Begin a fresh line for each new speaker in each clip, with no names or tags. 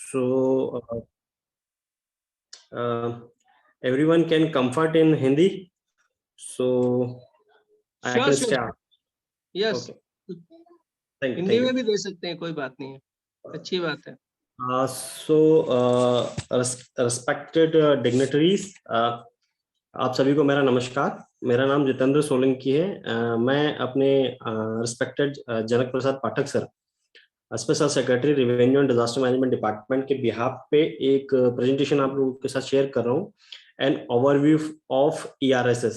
So everyone can comfort in Hindi. So I can start.
Yes.
Okay. Thank
Hindi
you.
में भी दे सकते हैं, कोई बात नहीं है, अच्छी बात है.
Respected dignitaries, आप सभी को मेरा नमस्कार. मेरा नाम जितेंद्र सोलंकी है. मैं अपने respected Janak Prasad Pathak sir, special secretary revenue and disaster management department के बिहाफ पे एक प्रेजेंटेशन आप लोगों के साथ शेयर कर रहा हूँ. An overview of ERSS.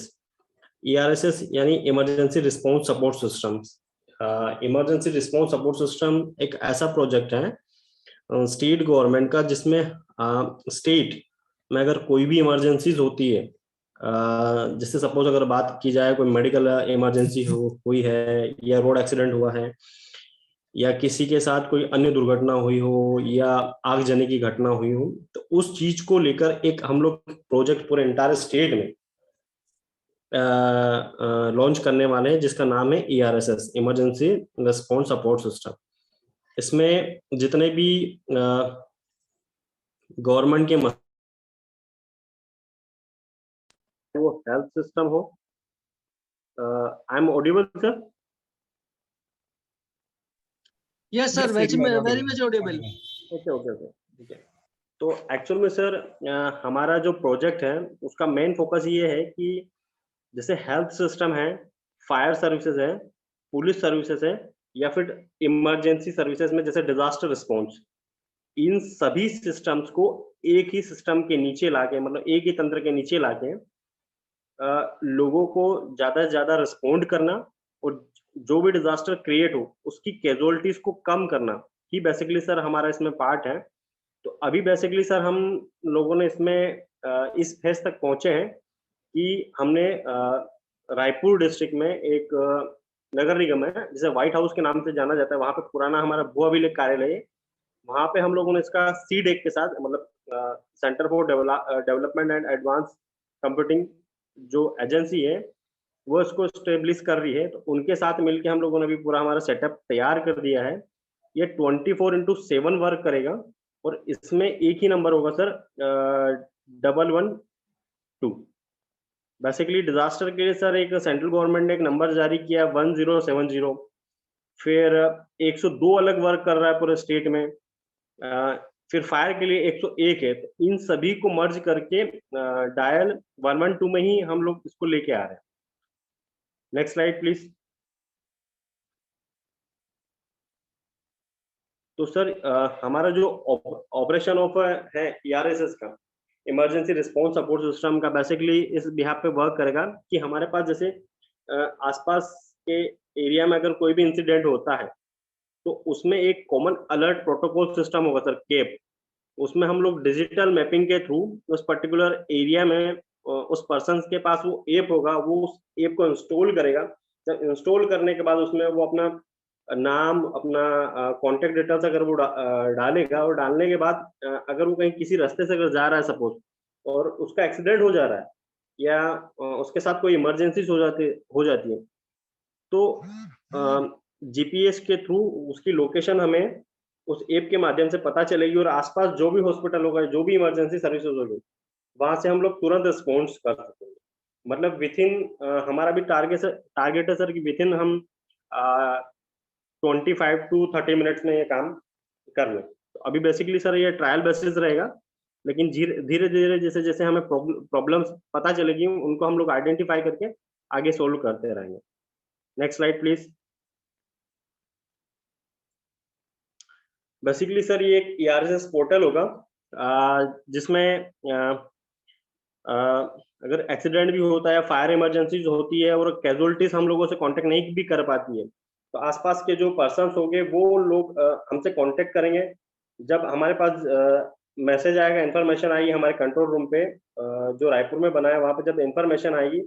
ERSS यानी emergency response support system. Emergency response support system एक ऐसा प्रोजेक्ट है स्टेट गवर्नमेंट का, जिसमें स्टेट में अगर कोई भी इमरजेंसीज होती है, जैसे सपोज अगर बात की जाए कोई मेडिकल इमरजेंसी हुई है, या रोड एक्सीडेंट हुआ है, या किसी के साथ कोई अन्य दुर्घटना हुई हो, या आगजनी की घटना हुई हो, तो उस चीज को लेकर एक हम लोग प्रोजेक्ट पूरे इंटायर स्टेट में लॉन्च करने वाले हैं, जिसका नाम है ERSS, emergency response support system. इसमें जितने भी गवर्नमेंट के वो हेल्थ सिस्टम हो. I am audible sir?
Yes sir, very much Audible.
Okay. ठीक है. तो एक्चुअल में सर हमारा जो प्रोजेक्ट है उसका मेन फोकस ये है कि जैसे हेल्थ सिस्टम है, फायर सर्विसेज है, पुलिस सर्विसेज है, या फिर इमरजेंसी सर्विसेज में जैसे डिजास्टर रिस्पॉन्स, इन सभी सिस्टम्स को एक ही सिस्टम के नीचे लाके, मतलब एक ही तंत्र के नीचे लाके लोगों को ज्यादा से ज्यादा रिस्पॉन्ड करना, और जो भी डिजास्टर क्रिएट हो उसकी कैजुअलिटीज को कम करना ही बेसिकली सर हमारा इसमें पार्ट है. तो अभी बेसिकली सर हम लोगों ने इसमें इस फेज तक पहुंचे हैं कि हमने रायपुर डिस्ट्रिक्ट में एक नगर निगम है जिसे व्हाइट हाउस के नाम से जाना जाता है, वहां पे पुराना हमारा भू अभिलेख कार्यालय है. वहां पे हम लोगों ने इसका सीड के साथ, मतलब centre for development and advance computing जो एजेंसी है वो इसको स्टेब्लिश कर रही है, तो उनके साथ मिलकर हम लोगों ने भी पूरा हमारा सेटअप तैयार कर दिया है. ये 24/7 वर्क करेगा, और इसमें एक ही नंबर होगा सर, 112. बेसिकली डिजास्टर के लिए सर एक सेंट्रल गवर्नमेंट ने एक नंबर जारी किया 1070. फिर 102 अलग वर्क कर रहा है पूरे स्टेट में. फिर फायर के लिए 101 है. तो इन सभी को मर्ज करके डायल 112 में ही हम लोग इसको लेके आ रहे हैं. Next slide please. तो सर हमारा जो ऑपरेशन ऑफ है ERSS का, इमरजेंसी रिस्पॉन्स सपोर्ट सिस्टम का, बेसिकली इस बिहाफ पे वर्क करेगा कि हमारे पास जैसे आसपास के एरिया में अगर कोई भी इंसिडेंट होता है तो उसमें एक कॉमन अलर्ट प्रोटोकॉल सिस्टम होगा सर, केप. उसमें हम लोग डिजिटल मैपिंग के थ्रू उस पर्टिकुलर एरिया में उस पर्सन के पास वो ऐप होगा, वो उस ऐप को इंस्टॉल करेगा. जब इंस्टॉल करने के बाद उसमें वो अपना नाम, अपना कॉन्टेक्ट डिटेल्स अगर वो डालेगा, और डालने के बाद अगर वो कहीं किसी रास्ते से अगर जा रहा है सपोज, और उसका एक्सीडेंट हो जा रहा है, या उसके साथ कोई इमरजेंसी हो जाती है, तो GPS के थ्रू उसकी लोकेशन हमें उस ऐप के माध्यम से पता चलेगी, और आसपास जो भी हॉस्पिटल होगा, जो भी इमरजेंसी सर्विसेज होगी, वहां से हम लोग तुरंत रिस्पॉन्स कर सकेंगे. मतलब विथ इन हमारा भी टारगेट है सर कि विथ इन हम 25 to 30 मिनट्स में ये काम कर लें. तो अभी बेसिकली सर ये ट्रायल बेसिस रहेगा, लेकिन धीरे धीरे जैसे जैसे हमें प्रॉब्लम्स पता चलेगी उनको हम लोग आइडेंटिफाई करके आगे सोल्व करते रहेंगे. Next slide please. Basically sir ये एक ERSS पोर्टल होगा जिसमें अगर एक्सीडेंट भी होता है, फायर इमरजेंसीज होती है, और कैजुअलिटीज हम लोगों से कांटेक्ट नहीं भी कर पाती है, तो आसपास के जो पर्सन्स होंगे वो लोग हमसे कांटेक्ट करेंगे. जब हमारे पास मैसेज आएगा, इन्फॉर्मेशन आएगी हमारे कंट्रोल रूम पे जो रायपुर में बना है, वहां पे जब इन्फॉर्मेशन आएगी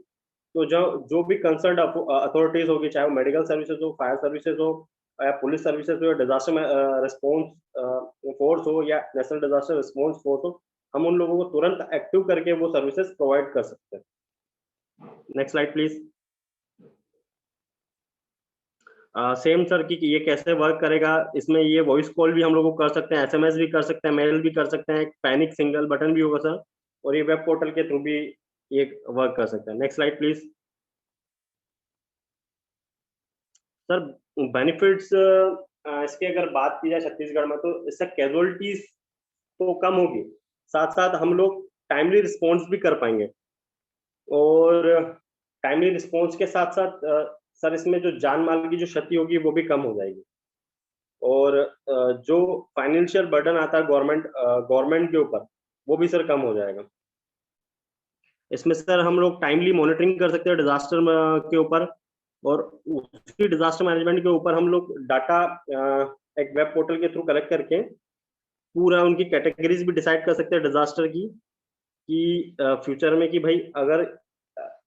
तो जो भी कंसर्न अथॉरिटीज होगी, चाहे वो मेडिकल सर्विसेज हो, फायर सर्विसेज हो, या पुलिस सर्विसेज हो, या डिजास्टर रिस्पॉन्स फोर्स हो, या नेशनल डिजास्टर रिस्पॉन्स फोर्स हो, हम उन लोगों को तुरंत एक्टिव करके वो सर्विसेज प्रोवाइड कर सकते हैं. Next slide please. Same sir कि ये कैसे वर्क करेगा, इसमें ये वॉइस कॉल भी हम लोग कर सकते हैं, एसएमएस भी कर सकते हैं, मेल भी कर सकते हैं, पैनिक सिंगल बटन भी होगा सर, और ये वेब पोर्टल के थ्रू भी ये वर्क कर सकते हैं। Next slide please. Sir benefits इसके अगर बात की जाए छत्तीसगढ़ में, तो इससे कैजुअलिटीज तो कम होगी, साथ साथ हम लोग टाइमली रिस्पॉन्स भी कर पाएंगे, और टाइमली रिस्पॉन्स के साथ साथ सर इसमें जो जान माल की जो क्षति होगी वो भी कम हो जाएगी, और जो फाइनेंशियल बर्डन आता है गवर्नमेंट के ऊपर वो भी सर कम हो जाएगा। इसमें सर हम लोग टाइमली मॉनिटरिंग कर सकते हैं डिजास्टर के ऊपर, और उसकी डिजास्टर मैनेजमेंट के ऊपर हम लोग डाटा एक वेब पोर्टल के थ्रू कलेक्ट करके पूरा उनकी कैटेगरीज भी डिसाइड कर सकते हैं डिजास्टर की, कि फ्यूचर में कि भाई अगर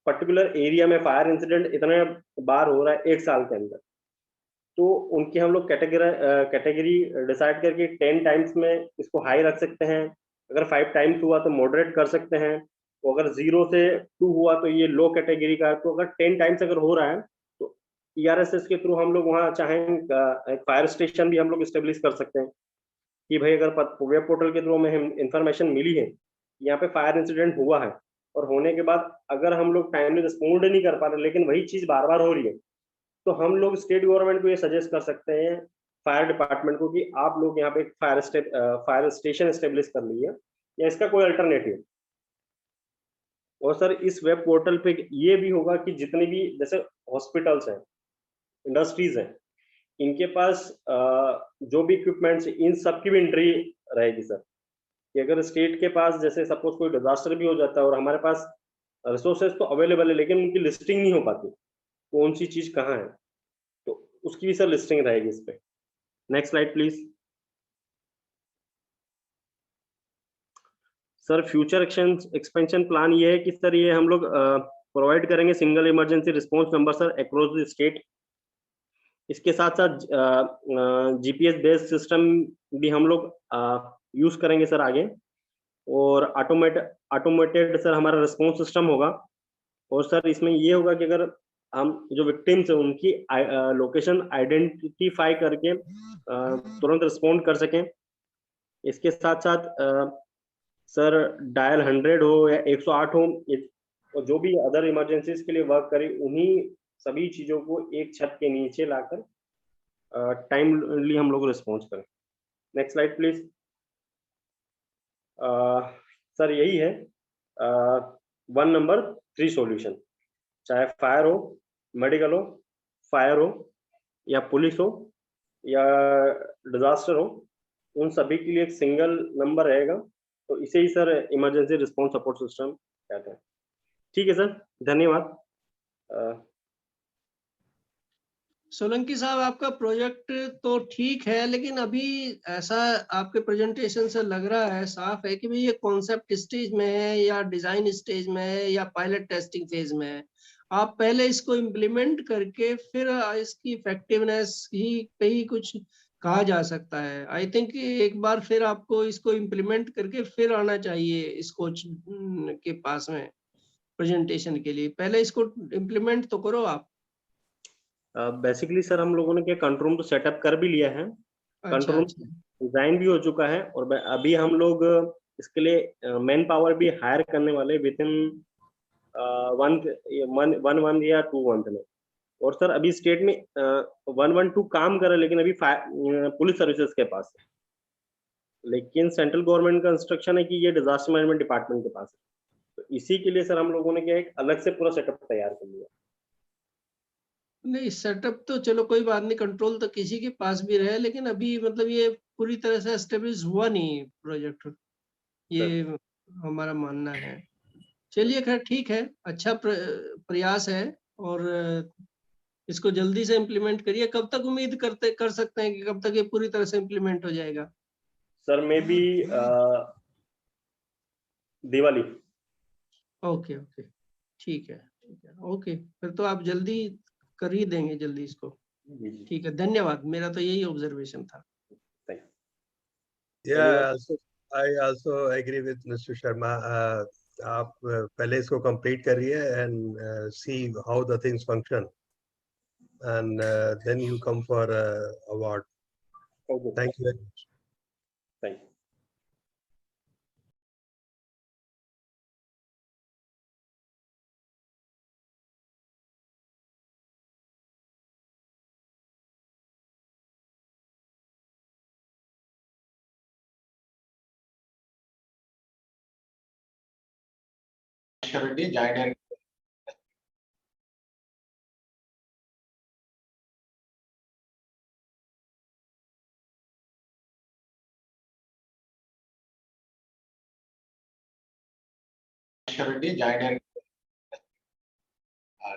पर्टिकुलर एरिया में फायर इंसिडेंट इतने बार हो रहा है एक साल के अंदर, तो उनकी हम लोग कैटेगरी डिसाइड करके 10 टाइम्स में इसको हाई रख सकते हैं, अगर 5 टाइम्स हुआ तो मॉडरेट कर सकते हैं, तो अगर 0 से 2 हुआ तो ये लो कैटेगरी का है, तो अगर 10 टाइम्स अगर हो रहा है तो ERSS के थ्रू हम लोग वहाँ चाहें एक फायर स्टेशन भी हम लोग स्टेब्लिश कर सकते हैं, कि भाई अगर वेब पोर्टल के थ्रू हमें इंफॉर्मेशन मिली है यहाँ पे फायर इंसिडेंट हुआ है, और होने के बाद अगर हम लोग टाइमली रिस्पॉन्ड नहीं कर पा रहे लेकिन वही चीज बार बार हो रही है, तो हम लोग स्टेट गवर्नमेंट को ये सजेस्ट कर सकते हैं, फायर डिपार्टमेंट को, कि आप लोग यहाँ पे फायर स्टेशन स्टेब्लिश कर लीजिए, या इसका कोई अल्टरनेटिव। और सर इस वेब पोर्टल पे ये भी होगा कि जितने भी जैसे हॉस्पिटल्स हैं, इंडस्ट्रीज हैं, इनके पास जो भी इक्विपमेंट्स, इन सब की भी एंट्री रहेगी सर, कि अगर स्टेट के पास जैसे सपोज कोई डिजास्टर भी हो जाता है और हमारे पास रिसोर्सेज तो अवेलेबल है लेकिन उनकी लिस्टिंग नहीं हो पाती, कौन सी चीज कहाँ है, तो उसकी भी सर लिस्टिंग रहेगी इस पे। Next slide please. Sir future expansion plan ये है कि सर ये हम लोग प्रोवाइड करेंगे single emergency response number sir across the state. इसके साथ साथ GPS बेस्ड सिस्टम भी हम लोग यूज करेंगे सर आगे, और ऑटोमेटेड सर हमारा रिस्पॉन्स सिस्टम होगा। और सर इसमें ये होगा कि अगर हम जो विक्टिम्स है उनकी लोकेशन आइडेंटिफाई करके तुरंत रिस्पॉन्ड कर सकें। इसके साथ साथ सर डायल 100 हो या 108 हो, और जो भी अदर इमरजेंसीज के लिए वर्क करे, उन्हीं सभी चीजों को एक छत के नीचे लाकर टाइमली हम लोग रिस्पॉन्स करें। Next slide please. सर यही है 1 नंबर 3 सॉल्यूशन, चाहे फायर हो, मेडिकल हो, फायर हो, या पुलिस हो, या डिजास्टर हो, उन सभी के लिए एक सिंगल नंबर रहेगा, तो इसे ही sir emergency response support system कहते हैं। ठीक है सर, धन्यवाद।
सोलंकी साहब, आपका प्रोजेक्ट तो ठीक है, लेकिन अभी ऐसा आपके प्रेजेंटेशन से लग रहा है, साफ है कि भाई ये कॉन्सेप्ट स्टेज में है या डिजाइन स्टेज में है या पायलट टेस्टिंग फेज में है। आप पहले इसको इम्प्लीमेंट करके फिर इसकी इफेक्टिवनेस ही पे ही कुछ कहा जा सकता है। आई थिंक एक बार फिर आपको इसको इम्प्लीमेंट करके फिर आना चाहिए स्कोच के पास में प्रेजेंटेशन के लिए। पहले इसको इम्प्लीमेंट तो करो आप।
बेसिकली सर हम लोगों ने क्या कंट्रोल रूम तो सेटअप कर भी लिया है, कंट्रोल रूम डिजाइन भी हो चुका है, और अभी हम लोग इसके लिए मैन पावर भी हायर करने वाले विद इन 1 मंथ या 2 मंथ में। और सर अभी स्टेट में 112 काम कर रहे हैं, लेकिन अभी पुलिस सर्विसेज के पास है, लेकिन सेंट्रल गवर्नमेंट का इंस्ट्रक्शन है कि ये डिजास्टर मैनेजमेंट डिपार्टमेंट के पास है, तो इसी के लिए सर हम लोगों ने क्या एक अलग से पूरा सेटअप तैयार कर लिया।
नहीं, सेटअप तो चलो कोई बात नहीं, कंट्रोल तो किसी के पास भी रहे, लेकिन अभी मतलब ये पूरी तरह से एस्टेब्लिश हुआ नहीं प्रोजेक्ट, ये हमारा मानना है। चलिए खैर ठीक है, अच्छा प्रयास है, और इसको जल्दी से इम्प्लीमेंट करिए। कब तक उम्मीद कर सकते हैं कि कब तक ये पूरी तरह से इम्प्लीमेंट हो जाएगा?
Sir may be Diwali.
Okay okay, ठीक है ओके, फिर तो आप जल्दी कर ही देंगे जल्दी इसको। ठीक है, धन्यवाद, मेरा तो यही ऑब्जर्वेशन था।
I also agree with Mr. Sharma. आप पहले इसको कंप्लीट करिए and see how the things function. and then you come for award.
Okay.
Thank you very much.
Thank you.
Security joined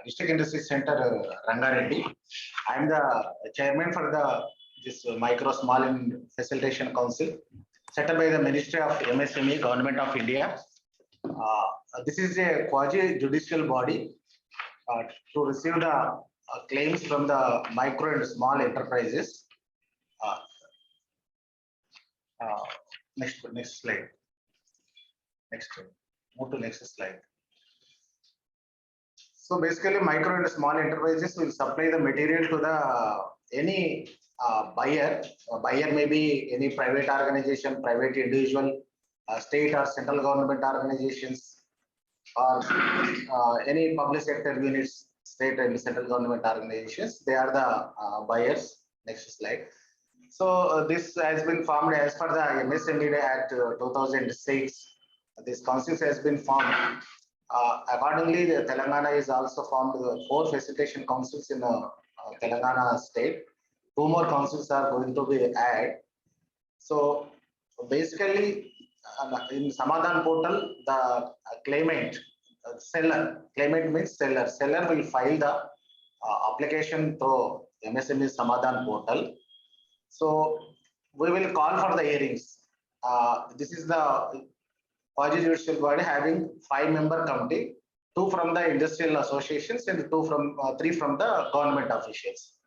District Industry Center Rangareddy. I am the chairman for this Micro Small and Facilitation Council set up by the Ministry of MSME, Government of India. This is a quasi-judicial body to receive the claims from the micro and small enterprises. Next slide. Move to next slide. So basically, micro and small enterprises will supply the material to the any buyer. Buyer may be any private organization, private individual, state or central government organizations, or any public sector units, state and central government organizations. They are the buyers. Next slide. So this has been formed as per the MSME Act 2006. This council has been formed. Accordingly, the Telangana is also formed 4 facilitation councils in Telangana state. 2 more councils are going to be added. So basically, in Samadhan portal, the claimant, seller, claimant means seller. Seller will file the application through MSME Samadhan portal. So we will call for the hearings. This is the quasi-judicial body having 5-member committee, 2 from the industrial associations and 3 from the government officials.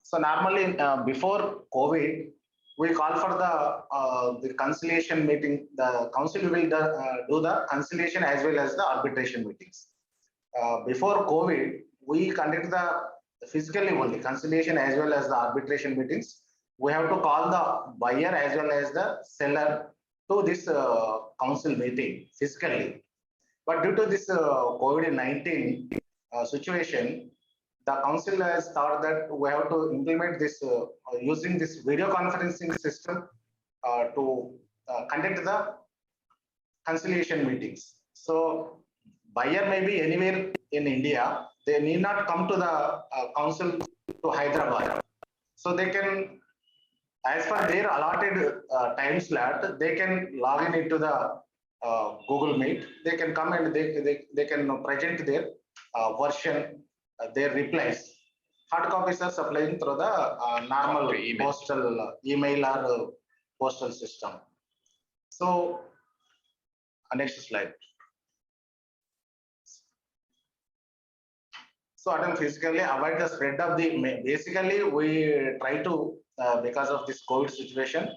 So normally before COVID, we call for the conciliation meeting. The council will do the conciliation as well as the arbitration meetings. Before COVID, we conduct the physically only conciliation as well as the arbitration meetings. We have to call the buyer as well as the seller to this council meeting physically. But due to this COVID-19 situation, the council has thought that we have to implement this using this video conferencing system to conduct the conciliation meetings. So buyer may be anywhere in India. They need not come to the council to Hyderabad. So they can, as per their allotted time slot, they can log in into the Google Meet. They can come and they can present their version, their replies. Hard copies are supplying through the normal postal email or postal system. So next slide. So again, physically avoid the spread of the, basically we try to, because of this COVID situation,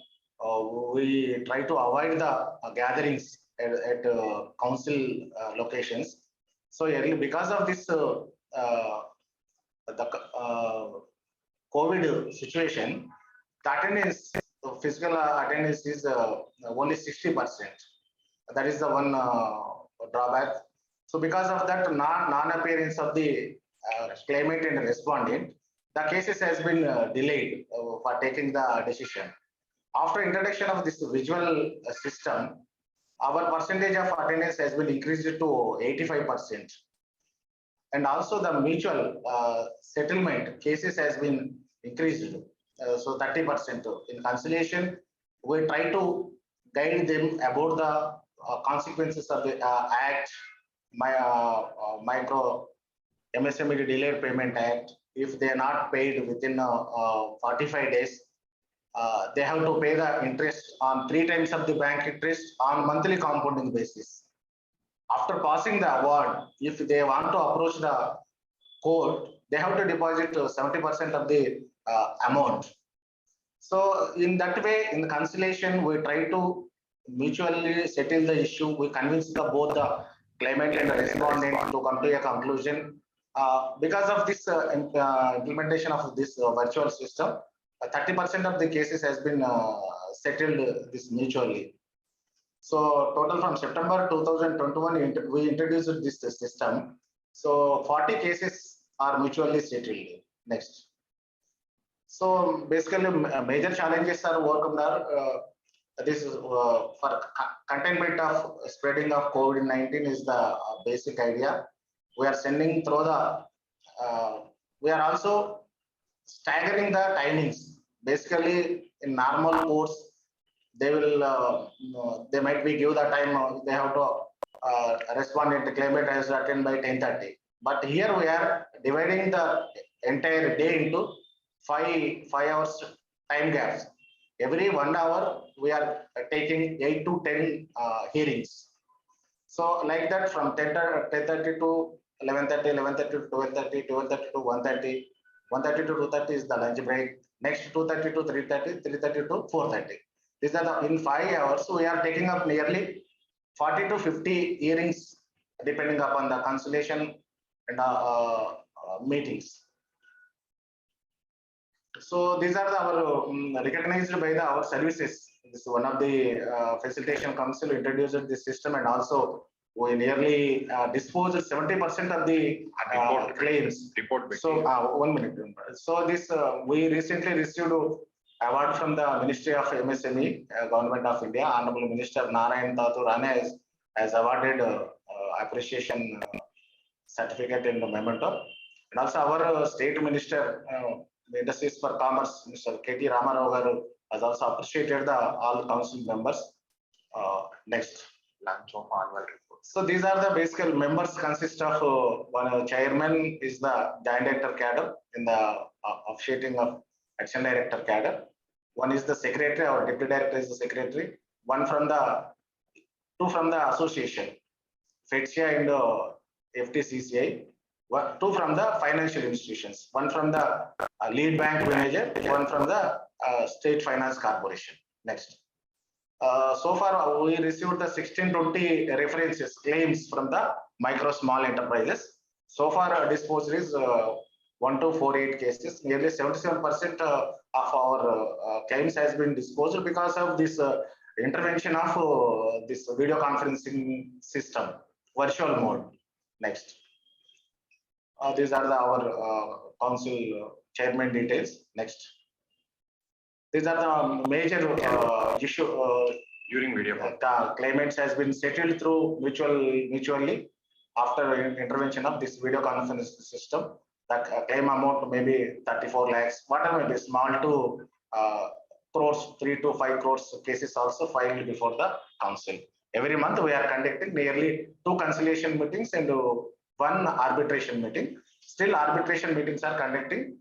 we try to avoid the gatherings at council locations. So because of this COVID situation, the attendance, physical attendance is only 60%. That is the one drawback. So because of that non-appearance of the claimant and respondent, the cases has been delayed for taking the decision. After introduction of this visual system, our percentage of attendance has been increased to 85%. And also the mutual settlement cases has been increased. So 30%. In conciliation, we try to guide them about the consequences of the act, micro MSME Delayed Payment Act. If they are not paid within 45 days, they have to pay the interest on 3 times of the bank interest on monthly compounding basis. After passing the award, if they want to approach the court, they have to deposit 70% of the amount. So in that way, in the conciliation, we try to mutually settle the issue. We convince both the claimant and the respondent to come to a conclusion. Because of this implementation of this virtual system, 30% of the cases has been settled this mutually. So total from September 2021, we introduced this system. So 40 cases are mutually settled. Next. So basically, major challenges are overcome there. This is for containment of spreading of COVID-19 is the basic idea. We are sending through the, we are also staggering the timings. Basically, in normal course, they will, they might be give the time, they have to respond in the claimant has to attend by 10:30. But here we are dividing the entire day into five hours time gaps. Every 1 hour, we are taking 8 to 10 hearings. So like that from 10:30 to 11:30, 11:30 to 12:30, 12:30 to 1:30, 1:30 to 2:30 is the lunch break. Next 2:30 to 3:30, 3:30 to 4:30. These are the, in 5 hours, we are taking up nearly 40 to 50 hearings, depending upon the consultation and meetings. So these are our recognized by our services. This is one of the facilitation council introduced this system, and also we nearly disposed 70% of the claims. So 1 minute. So this we recently received award from the Ministry of MSME, Government of India. Honorable Minister Narayan Thakur has awarded appreciation certificate in the memento, and also our state minister. The Industries for Commerce, Mr. K.T. Ramarao Garu, has also appreciated all the council members. Next. Launch of annual report. So these are the basic members consist of one chairman is the joint director cadre in the officiating of action director cadre. One is the secretary, our deputy director is the secretary. Two from the association, FETCIA and FTCCI. Two from the financial institutions, one from the lead bank manager, one from the state finance corporation. Next. So far we received the 1620 references claims from the micro small enterprises. So far disposed is 1248 cases. Nearly 77% of our claims has been disposed because of this intervention of this video conferencing system, virtual mode. Next. These are our council chairman details. Next. These are the major issue during video. Claimants has been settled through mutually after intervention of this video conference system. That claim amount may be 34 lakhs. Whatever may be small to crores, 3 to 5 crores cases also filed before the council. Every month we are conducting nearly 2 conciliation meetings and 1 arbitration meeting. Still arbitration meetings are conducting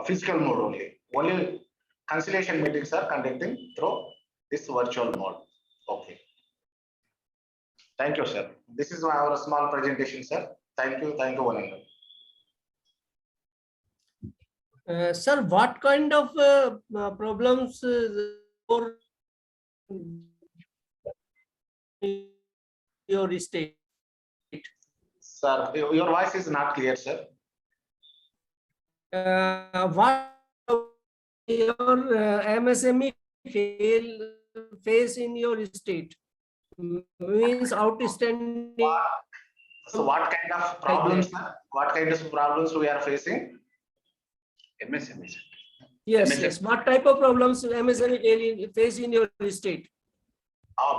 physical mode only. Only conciliation meetings are conducting through this virtual mode. Okay. Thank you, sir. This is our small presentation, sir. Thank you, one and all.
Sir, what kind of problems for your state?
Sir, your voice is not clear, sir.
What your MSME face in your state? Means outstanding.
So what kind of problems, sir? What kind of problems we are facing? MSME.
Yes,
MSME.
yes. What type of problems MSME face in your state?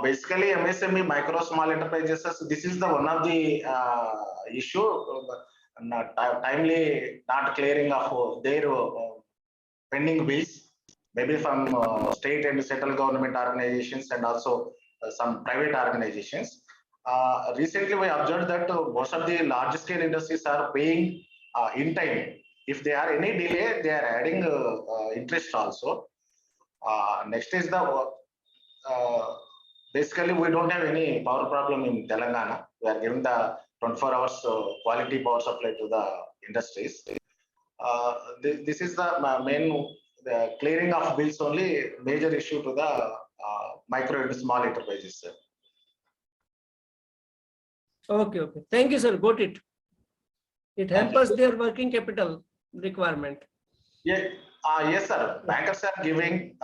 Basically, MSME, micro small enterprises. This is the one of the issue. Timely not clearing of their pending bills, maybe from state and central government organizations and also some private organizations. Recently, we observed that most of the large scale industries are paying in time. If there are any delay, they are adding interest also. Next is the basically we don't have any power problem in Telangana. We are giving the 24 hours quality power supply to the industries. This is the main clearing of bills only major issue to the micro and small enterprises, sir.
Okay, okay. Thank you, sir. Got it. It helps their working capital requirement.
Yeah, yes, sir. Bankers are giving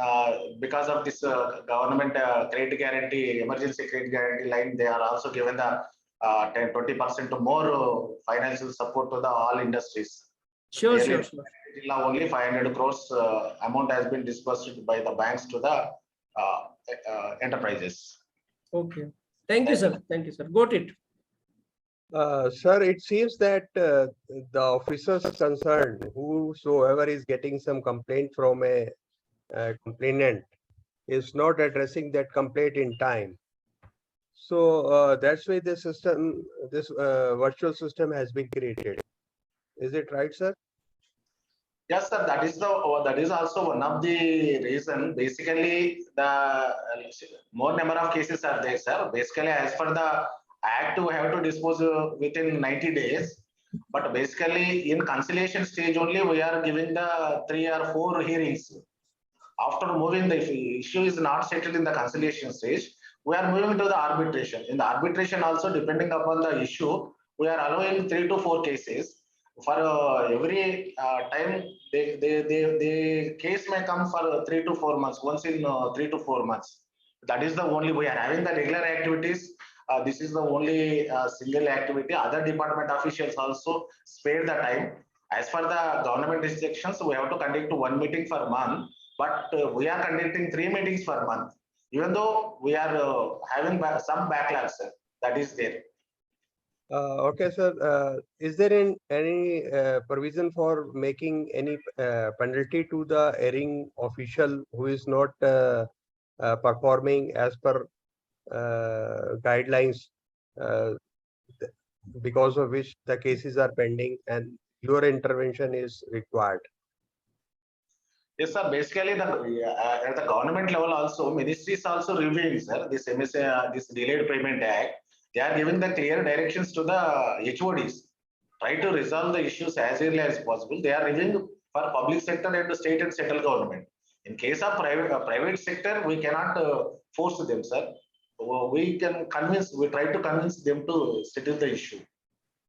because of this government credit guarantee, emergency credit guarantee line. They are also given the 10-20% more financial support to the all industries.
Sure,
Nearly
sure.
now only 500 crores amount has been disbursed by the banks to the enterprises.
Okay. Thank you, sir. Thank you, sir. Got it.
Sir, it seems that the officers concerned, whosoever is getting some complaint from a complainant, is not addressing that complaint in time. So that's why this system, this virtual system has been created. Is it right, sir?
Yes, sir. That is also one of the reason. Basically, the more number of cases are there, sir. Basically, as per the act, we have to dispose within 90 days. But basically, in conciliation stage only, we are giving the 3 or 4 hearings. After moving, the issue is not settled in the conciliation stage, we are moving to the arbitration. In the arbitration also, depending upon the issue, we are allowing 3 to 4 cases. For every time, the case may come for 3 to 4 months, once in 3 to 4 months. That is the only, we are having the regular activities. This is the only single activity. Other department officials also spare the time. As for the government restrictions, we have to conduct 1 meeting per month, but we are conducting 3 meetings per month, even though we are having some backlogs, sir. That is there.
Okay, sir. Is there any provision for making any penalty to the erring official who is not performing as per guidelines, because of which the cases are pending and your intervention is required?
Yes, sir. Basically, at the government level also, ministries also reviewing, sir, this MSA, this Delayed Payment Act. They are giving the clear directions to the HODs. Try to resolve the issues as early as possible. They are reviewing for public sector and the state and central government. In case of private sector, we cannot force them, sir. We can convince, we try to convince them to settle the issue.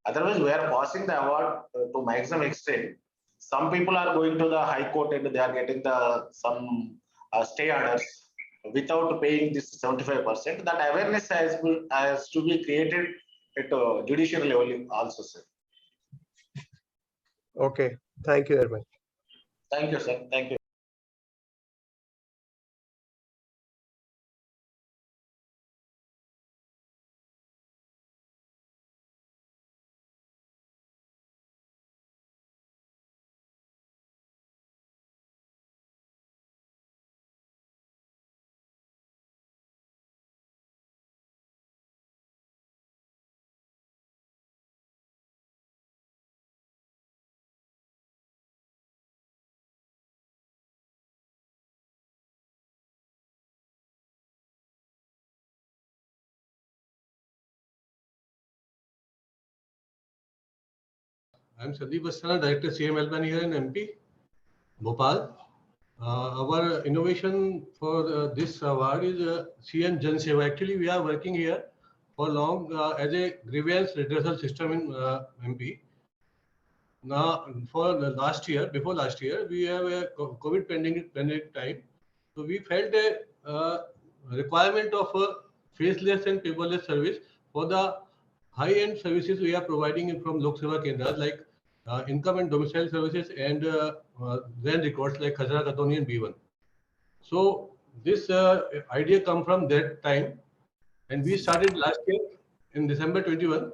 Otherwise, we are passing the award to maximum extent. Some people are going to the high court and they are getting some stay orders without paying this 75%. That awareness has to be created at judicial level also, sir.
Okay, thank you very much.
Thank you, sir. Thank you.
I'm Sandeep Asthana, Director CML here in MP, Bhopal. Our innovation for this award is CM Jan Seva. Actually, we are working here for long as a grievance redressal system in MP. Now, for the before last year, we have a COVID pandemic time. So we felt a requirement of a faceless and paperless service for the high-end services we are providing from Lok Seva Kendras, like income and domicile services and land records like Khazara Khatoni and B1. So this idea come from that time, and we started last year in December 21.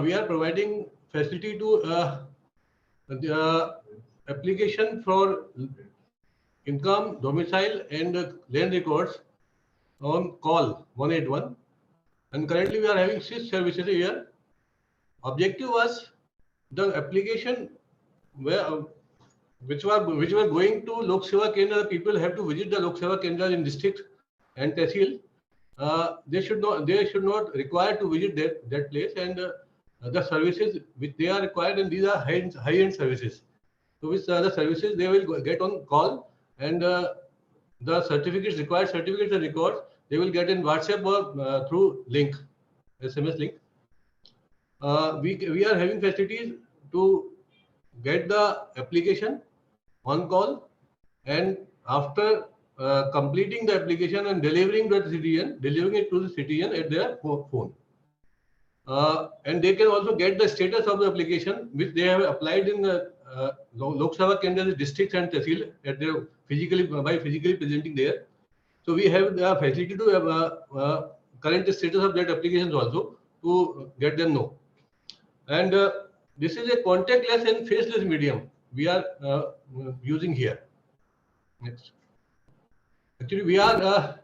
We are providing facility to the application for income, domicile and land records on call 181, and currently we are having 6 services a year. Objective was the application which were going to Lok Seva Kendra. People have to visit the Lok Seva Kendra in district and tehsil. They should not require to visit that place, and the services which they are required, and these are high-end services. So with the services they will get on call, and the required certificates and records they will get in WhatsApp or through link, SMS link. we are having facilities to get the application on call, and after completing the application and delivering it to the citizen at their phone. And they can also get the status of the application which they have applied in the Lok Sabha Kendras, districts and Tehsil at their by physically presenting there. So we have the facility to have current status of that applications also to get them know. And this is a contactless and faceless medium we are using here. Next. Actually, we are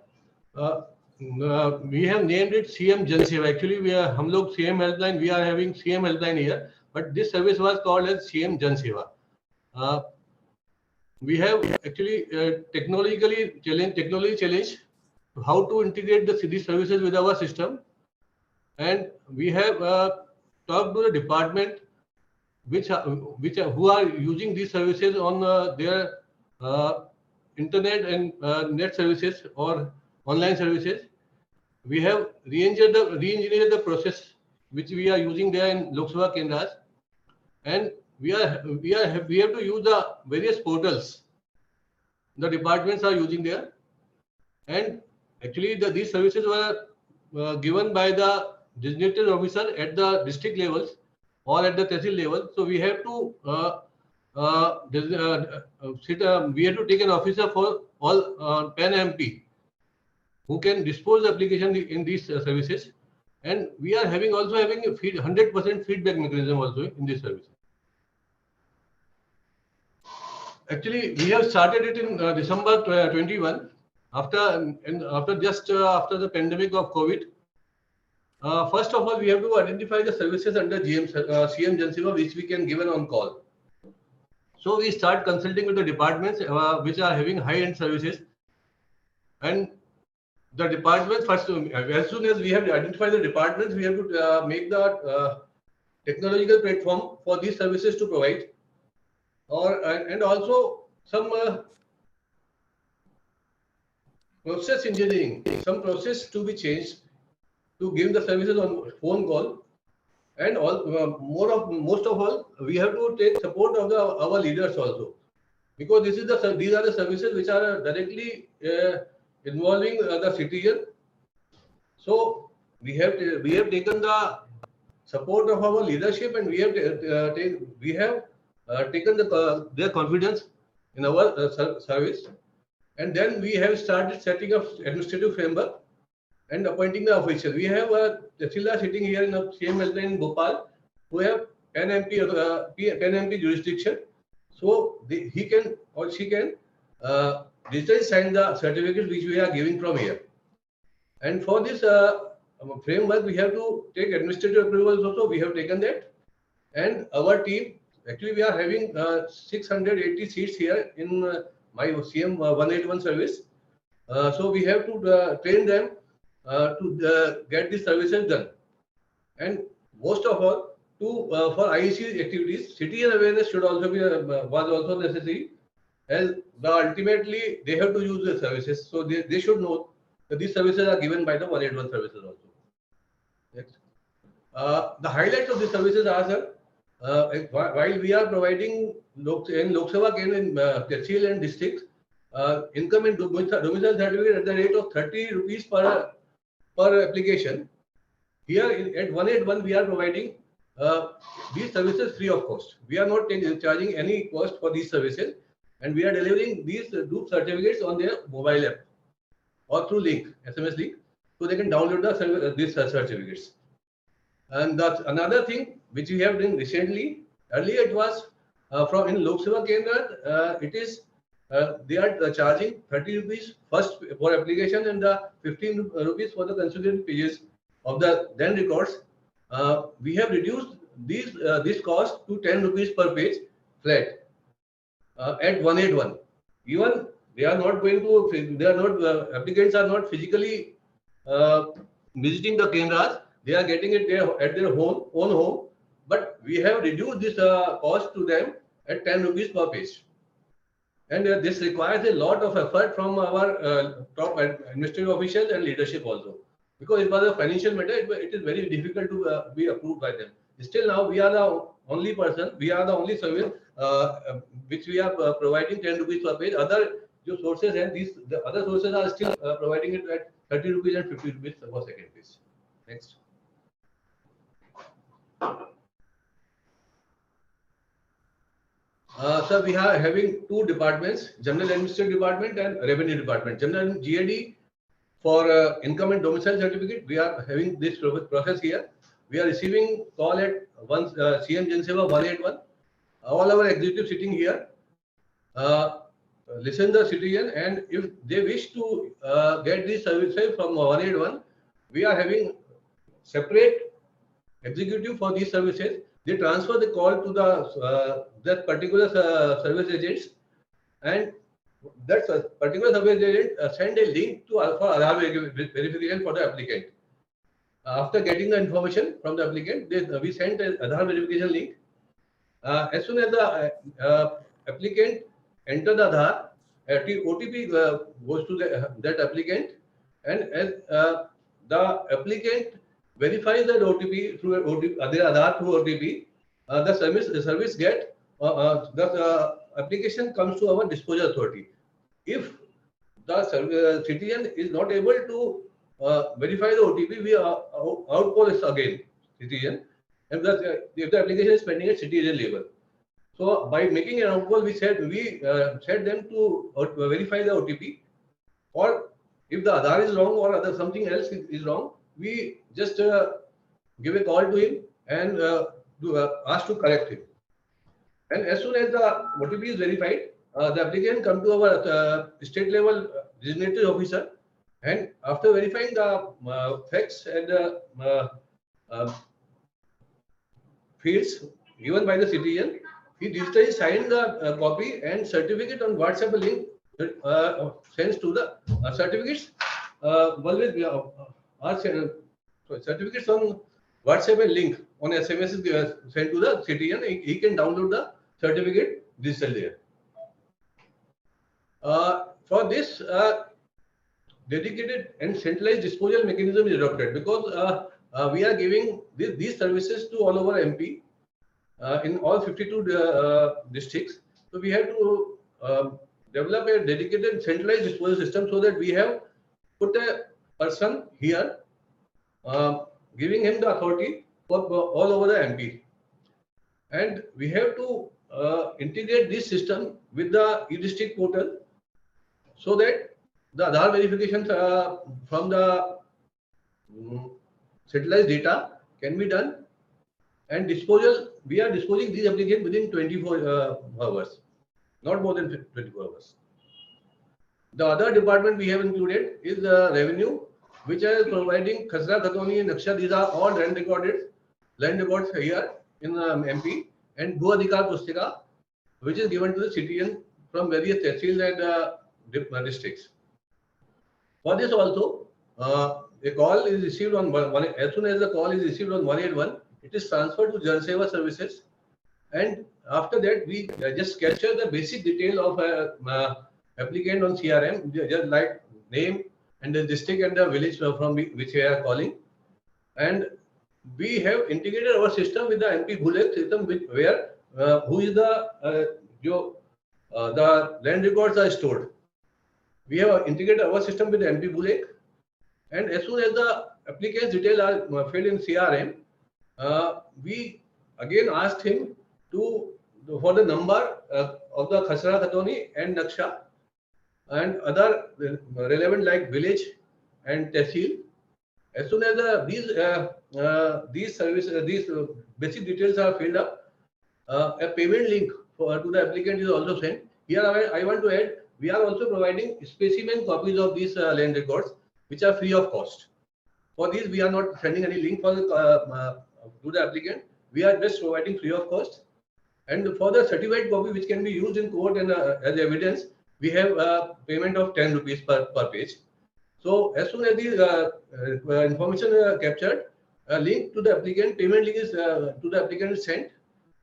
we have named it CM Jan Seva. Actually, हम लोग CM helpline, we are having CM helpline here, but this service was called as CM Jan Seva. We have actually technology challenge how to integrate these services with our system, and we have talked to the department who are using these services on their internet and net services or online services. We have re-engineered the process which we are using there in Lok Sabha Kendras, and we have to use the various portals the departments are using there. And actually these services were given by the designated officer at the district levels or at the tehsil level. So we have to we have to take an officer for all PAN MP who can dispose the application in these services, and we are also having a 100% feedback mechanism also in this service. Actually, we have started it in December 21 after the pandemic of COVID. First of all, we have to identify the services under CM Jan Seva which we can give on call. So we start consulting with the departments which are having high-end services, and the departments first, as soon as we have identified the departments, we have to make the technological platform for these services to provide, and also some process engineering, some process to be changed to give the services on phone call, and most of all, we have to take support of our leaders also, because these are the services which are directly involving the citizen. So we have taken the support of our leadership, and we have taken their confidence in our service, and then we have started setting up administrative framework and appointing the officials. We have a Tehsildar sitting here in the same helpline in Bhopal who have PAN MP jurisdiction, so he can or she can digitally sign the certificates which we are giving from here. And for this framework, we have to take administrative approvals also. We have taken that, and our team, actually we are having 680 seats here in my CM 181 service. So we have to train them to get these services done. And most of all, for IEC activities, citizen awareness should also be was also necessary, as ultimately they have to use the services, so they should know that these services are given by the 181 services also. Next. The highlights of these services are, sir, while we are providing in Lok Sabha Kendra in Tehsil and districts, income and domicile certificate at the rate of 30 rupees per application. Here at 181 we are providing these services free of cost. We are not charging any cost for these services, and we are delivering these group certificates on their mobile app or through link, SMS link, so they can download these certificates. And that's another thing which we have done recently. Earlier it was in Lok Sabha Kendra, it is they are charging 30 rupees first for application and 15 rupees for the consecutive pages of the then records. We have reduced this cost to 10 rupees per page flat at 181. Even they are not going to, applicants are not physically visiting the Kendras. They are getting it at their own home, but we have reduced this cost to them at 10 rupees per page. And this requires a lot of effort from our top administrative officials and leadership also, because it was a financial matter. It is very difficult to be approved by them. Still now we are the only person, we are the only service which we are providing 10 rupees per page. Other sources and the other sources are still providing it at 30 rupees and 50 rupees per second, please. Next. Sir, we are having two departments, General Administrative Department and Revenue Department. General GAD for income and domicile certificate, we are having this process here. We are receiving call at CM Jan Seva 181. All our executives sitting here listen the citizen, and if they wish to get this services from 181, we are having separate executive for these services. They transfer the call to the that particular service agents, and that particular service agent send a link to for Aadhaar verification for the applicant. After getting the information from the applicant, we send an Aadhaar verification link. As soon as the applicant enter the Aadhaar, OTP goes to that applicant, and as the applicant verifies that OTP through their Aadhaar through OTP, the service get the application comes to our disposal authority. If the citizen is not able to verify the OTP, we outcall again citizen, and if the application is pending at citizen level. So by making an outcall, we said them to verify the OTP, or if the Aadhaar is wrong or something else is wrong, we just give a call to him and ask to correct him. And as soon as the OTP is verified, the applicant come to our state level designated officer, and after verifying the facts and fields given by the citizen, he digitally signed the copy and certificate on WhatsApp link sends to the certificates. Certificates on WhatsApp and link on SMS is sent to the citizen. He can download the certificate digitally there. For this, dedicated and centralized disposal mechanism is adopted, because we are giving these services to all over MP in all 52 districts. So we have to develop a dedicated centralized disposal system, so that we have put a person here giving him the authority for all over the MP. And we have to integrate this system with the e-district portal, so that the Aadhaar verification from the centralized data can be done, and disposal, we are disposing these applications within 24 hours, not more than 24 hours. The other department we have included is revenue, which is providing Khasra, Khatoni and Naksha. These are all land records here in MP, and Bhu Adhikar Pustika, which is given to the citizen from various tehsils and districts. For this also, a call is received on as soon as the call is received on 181, it is transferred to Jan Seva services, and after that we just capture the basic detail of applicant on CRM, just like name and the district and the village from which we are calling, and we have integrated our system with the MP Bhulek system, where who is the land records are stored. We have integrated our system with the MP Bhulek, and as soon as the applicant's details are filled in CRM, we again asked him for the number of the Khasra, Khatoni and Naksha and other relevant like village and tehsil. As soon as these basic details are filled up, a payment link to the applicant is also sent. Here I want to add, we are also providing specimen copies of these land records, which are free of cost. For these, we are not sending any link to the applicant. We are just providing free of cost. And for the certified copy, which can be used in court and as evidence, we have a payment of 10 rupees per page. So as soon as the information is captured, a link to the applicant, payment link is to the applicant is sent.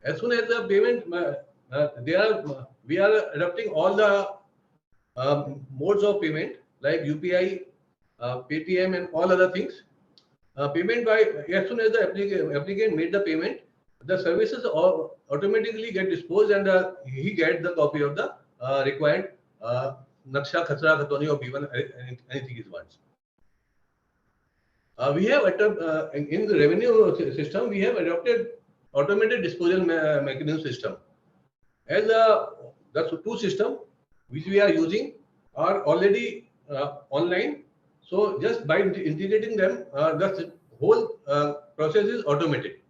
As soon as the payment, we are adopting all the modes of payment like UPI, Paytm and all other things. payment by as soon as the applicant made the payment, the services automatically get disposed, and he gets the copy of the required Naksha, Khachra, Khatoni, or B1, anything is wants. We have in the revenue system, we have adopted automated disposal mechanism system. As the two system which we are using are already online, so just by integrating them, the whole process is automated.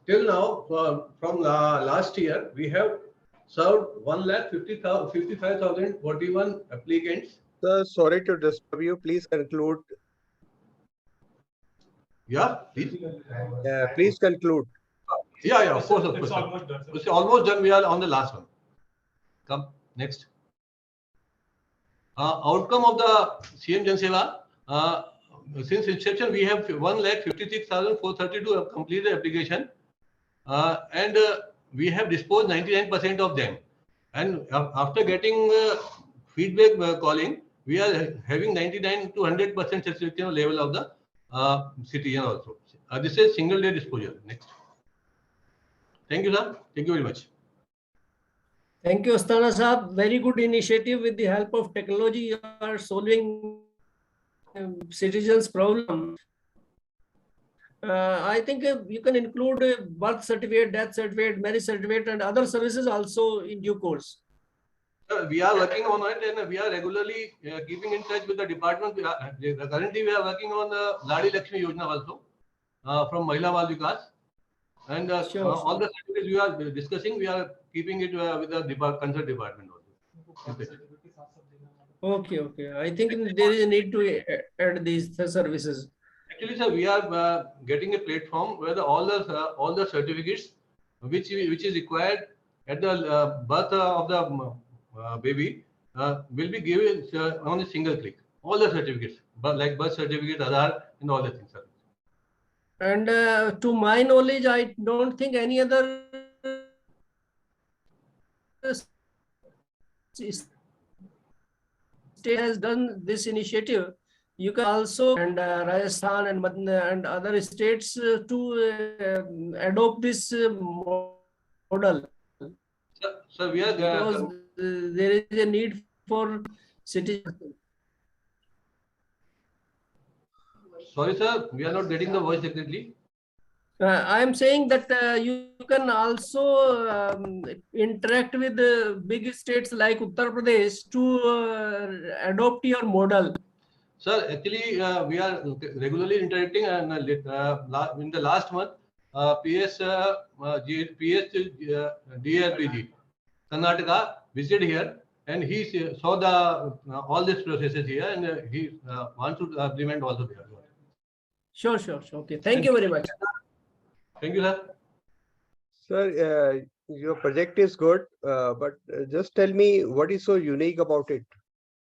Till now, from last year, we have served 1,55,041 applicants.
Sir, sorry to disturb you. Please conclude.
Yeah, please.
Please conclude.
Yeah, of course. It's almost done. It's almost done. We are on the last one. Come next. Outcome of the CM Jan Seva. Since inception, we have 1,56,432 have completed application, and we have disposed 99% of them. And after getting feedback calling, we are having 99 to 100% satisfaction level of the citizen also. This is single day disposal. Next. Thank you, sir. Thank you very much.
Thank you, Asthana Sahab. Very good initiative. With the help of technology, you are solving citizens' problem. I think you can include birth certificate, death certificate, marriage certificate, and other services also in due course.
We are working on it, and we are regularly keeping in touch with the department. Currently, we are working on the Ladi Lakshmi Yojana also from Mahila Bal Vikas. And
Sure.
all the certificates we are discussing, we are keeping it with the concerned department also.
Okay. I think there is a need to add these services.
Actually, sir, we are getting a platform where all the certificates which is required at the birth of the baby will be given on a single click. All the certificates, but like birth certificate, Aadhaar, and all the things, sir.
And to my knowledge, I don't think any other state has done this initiative. You can also, and Rajasthan and other states to adopt this model.
So we are
because there is a need for citizens.
Sorry, sir, we are not getting the voice exactly.
I am saying that you can also interact with big states like Uttar Pradesh to adopt your model.
Sir, actually, we are regularly interacting, and in the last month, DRPG, Karnataka visited here, and he saw the all these processes here, and he wants to implement also there.
Sure. Okay. Thank you very much.
Thank you, sir.
Sir, your project is good, but just tell me what is so unique about it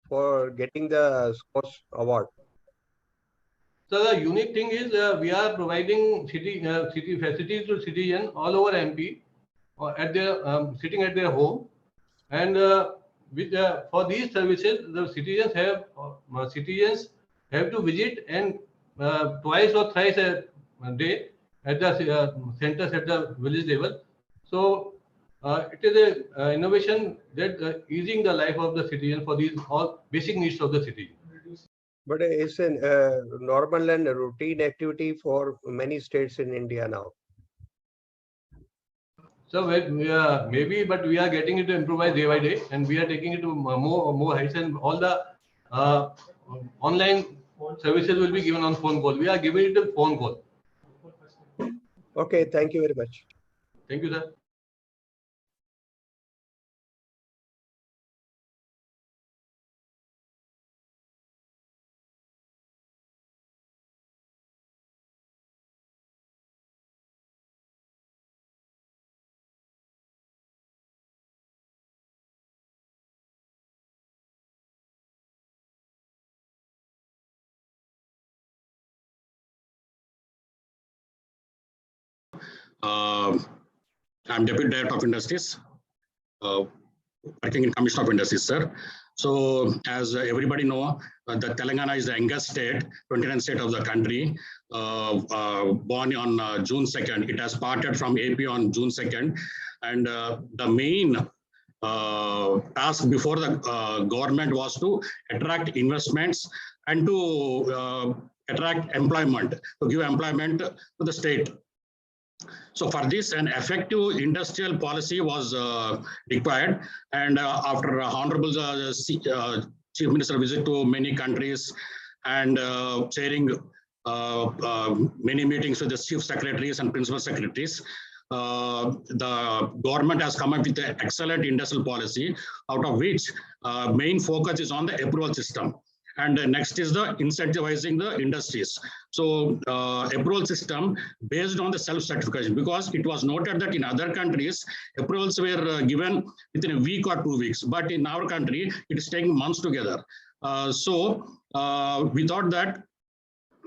for getting the SKOCH award.
So the unique thing is we are providing city facilities to citizens all over MP at their sitting at their home, and for these services the citizens have to visit and twice or thrice a day at the centers at the village level. So it is a innovation that easing the life of the citizen for these all basic needs of the citizen.
But it's a normal and routine activity for many states in India now.
So maybe, but we are getting it to improvise day by day, and we are taking it to more heights, and all the online services will be given on phone call. We are giving it a phone call.
Okay, thank you very much.
Thank you, sir.
I'm Deputy Director of Industries. working in Commission of Industries, sir. So as everybody know, the Telangana is the youngest state, 29th state of the country, born on June 2nd. It has parted from AP on June 2nd. And the main task before the government was to attract investments and to attract employment, to give employment to the state. So for this, an effective industrial policy was required. And after Honorable Chief Minister visit to many countries and chairing many meetings with the chief secretaries and principal secretaries, the government has come up with an excellent industrial policy, out of which main focus is on the approval system. And next is the incentivizing the industries. So approval system based on the self-certification, because it was noted that in other countries, approvals were given within a week or 2 weeks. But in our country, it is taking months together. So we thought that,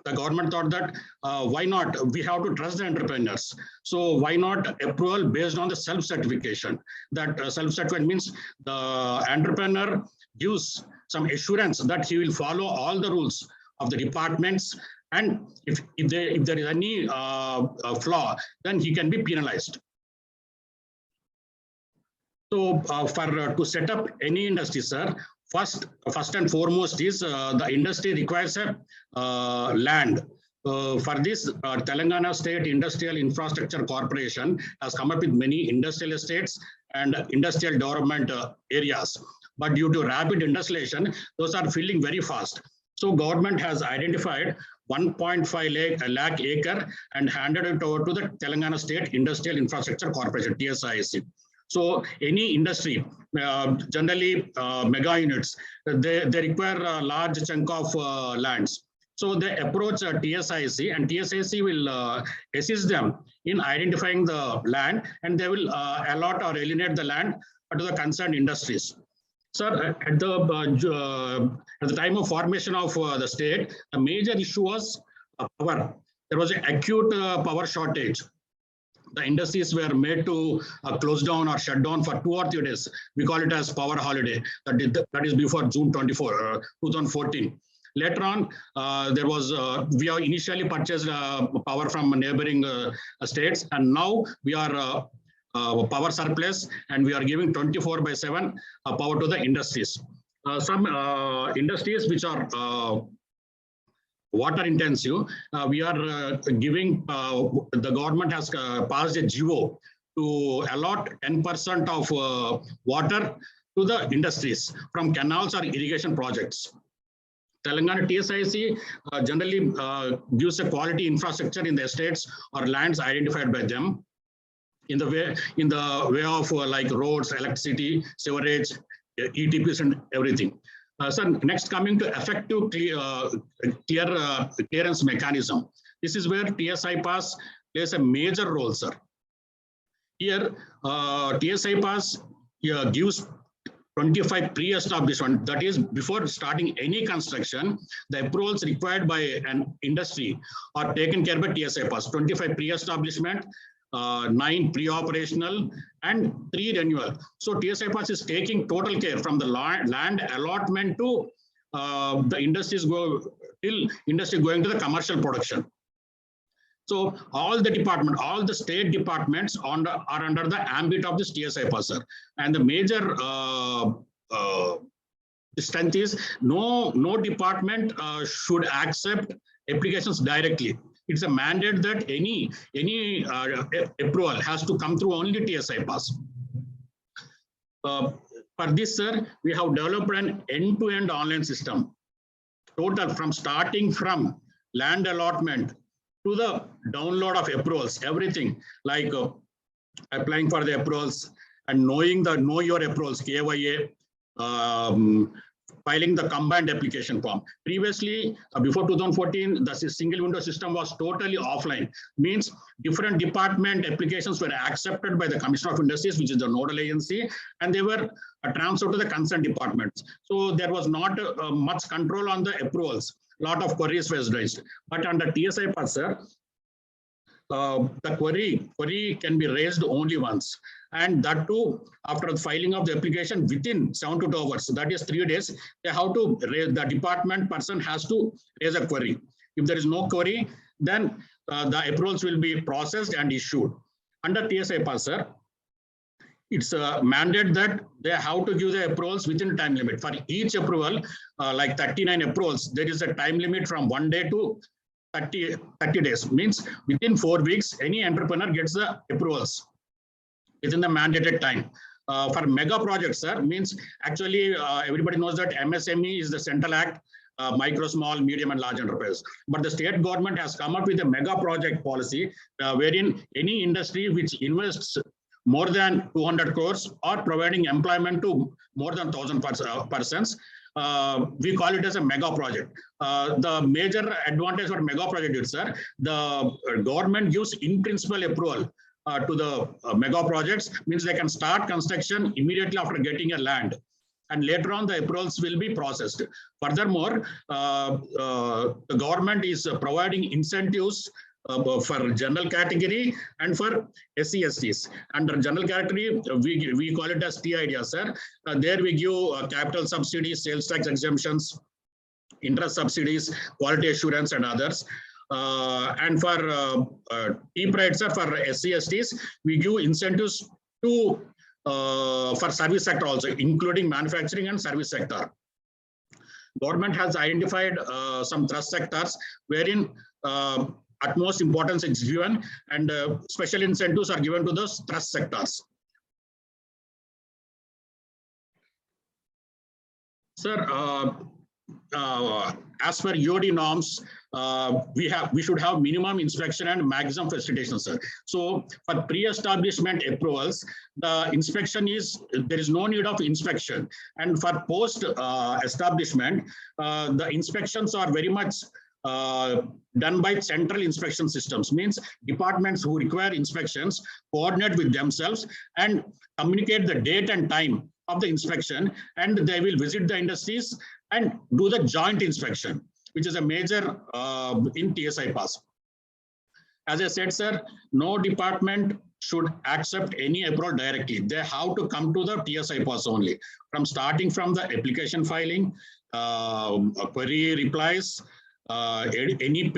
the government thought that why not? We have to trust the entrepreneurs. So why not approval based on the self-certification? That self-certification means the entrepreneur gives some assurance that he will follow all the rules of the departments, and if there is any flaw, then he can be penalized. So to set up any industry, sir, first and foremost is the industry requires a land. For this, Telangana State Industrial Infrastructure Corporation has come up with many industrial estates and industrial development areas. But due to rapid industrialization, those are filling very fast. So government has identified 1.5 lakh acre and handed it over to the Telangana State Industrial Infrastructure Corporation, TSIC. So any industry, generally mega units, they require a large chunk of lands. So they approach TSIC, and TSIC will assist them in identifying the land, and they will allot or alienate the land to the concerned industries. Sir, at the time of formation of the state, the major issue was power. There was an acute power shortage. The industries were made to close down or shut down for 2 or 3 days. We call it as power holiday. That is before June 24, 2014. Later on, we have initially purchased power from neighboring states, and now we are power surplus, and we are giving 24/7 power to the industries. Some industries which are water intensive, we are giving, the government has passed a GO to allot 10% of water to the industries from canals or irrigation projects. Telangana TSIC generally gives a quality infrastructure in the estates or lands identified by them in the way of like roads, electricity, sewerage, ETPs, and everything. Sir, next coming to effective clearance mechanism. This is where TSI Pass plays a major role, sir. Here, TSI Pass gives 25 pre-establishment, that is before starting any construction, the approvals required by an industry are taken care by TSI Pass. 25 pre-establishment, 9 pre-operational, and 3 renewal. So TSI Pass is taking total care from the land allotment to the industries industry going to the commercial production. So all the state departments are under the ambit of this TSI Pass, sir. And the major strength is no department should accept applications directly. It's a mandate that any approval has to come through only TSI Pass. For this, sir, we have developed an end-to-end online system. Total starting from land allotment to the download of approvals, everything like applying for the approvals and know your approvals, KYA, filing the combined application form. Previously, before 2014, the single window system was totally offline. Means different department applications were accepted by the Commission of Industries, which is the nodal agency, and they were transferred to the concerned departments. So there was not much control on the approvals. Lot of queries were raised. But under TSI Pass, sir, the query can be raised only once, and that too after the filing of the application within 72 hours. That is 3 days. They have to raise, the department person has to raise a query. If there is no query, then the approvals will be processed and issued. Under TSI pass, sir, it's a mandate that they have to give the approvals within time limit. For each approval, like 39 approvals, there is a time limit from 1 day to 30 days. Means within 4 weeks, any entrepreneur gets the approvals within the mandated time. For mega projects, sir, means actually everybody knows that MSME is the central act, micro, small, medium and large enterprise. But the state government has come up with a mega project policy wherein any industry which invests more than 200 crores or providing employment to more than 1,000 persons, we call it as a mega project. The major advantage for mega project is, sir, the government gives in principle approval to the mega projects, means they can start construction immediately after getting a land, and later on the approvals will be processed. Furthermore, the government is providing incentives for general category and for SC/STs. Under general category, we call it as TIDs, sir. There we give capital subsidies, sales tax exemptions, interest subsidies, quality assurance and others. And for T-Pride, sir, for SC/STs, we give incentives to for service sector also, including manufacturing and service sector. Government has identified some thrust sectors wherein utmost importance is given, and special incentives are given to those thrust sectors. Sir, as per UOD norms, we should have minimum inspection and maximum facilitation, sir. So for pre-establishment approvals, the inspection is, there is no need of inspection. And for post establishment, the inspections are very much done by central inspection systems. Means departments who require inspections coordinate with themselves and communicate the date and time of the inspection, and they will visit the industries and do the joint inspection, which is a major in TSI pass. As I said, sir, no department should accept any approval directly. They have to come to the TSI pass only. Starting from the application filing, query replies, any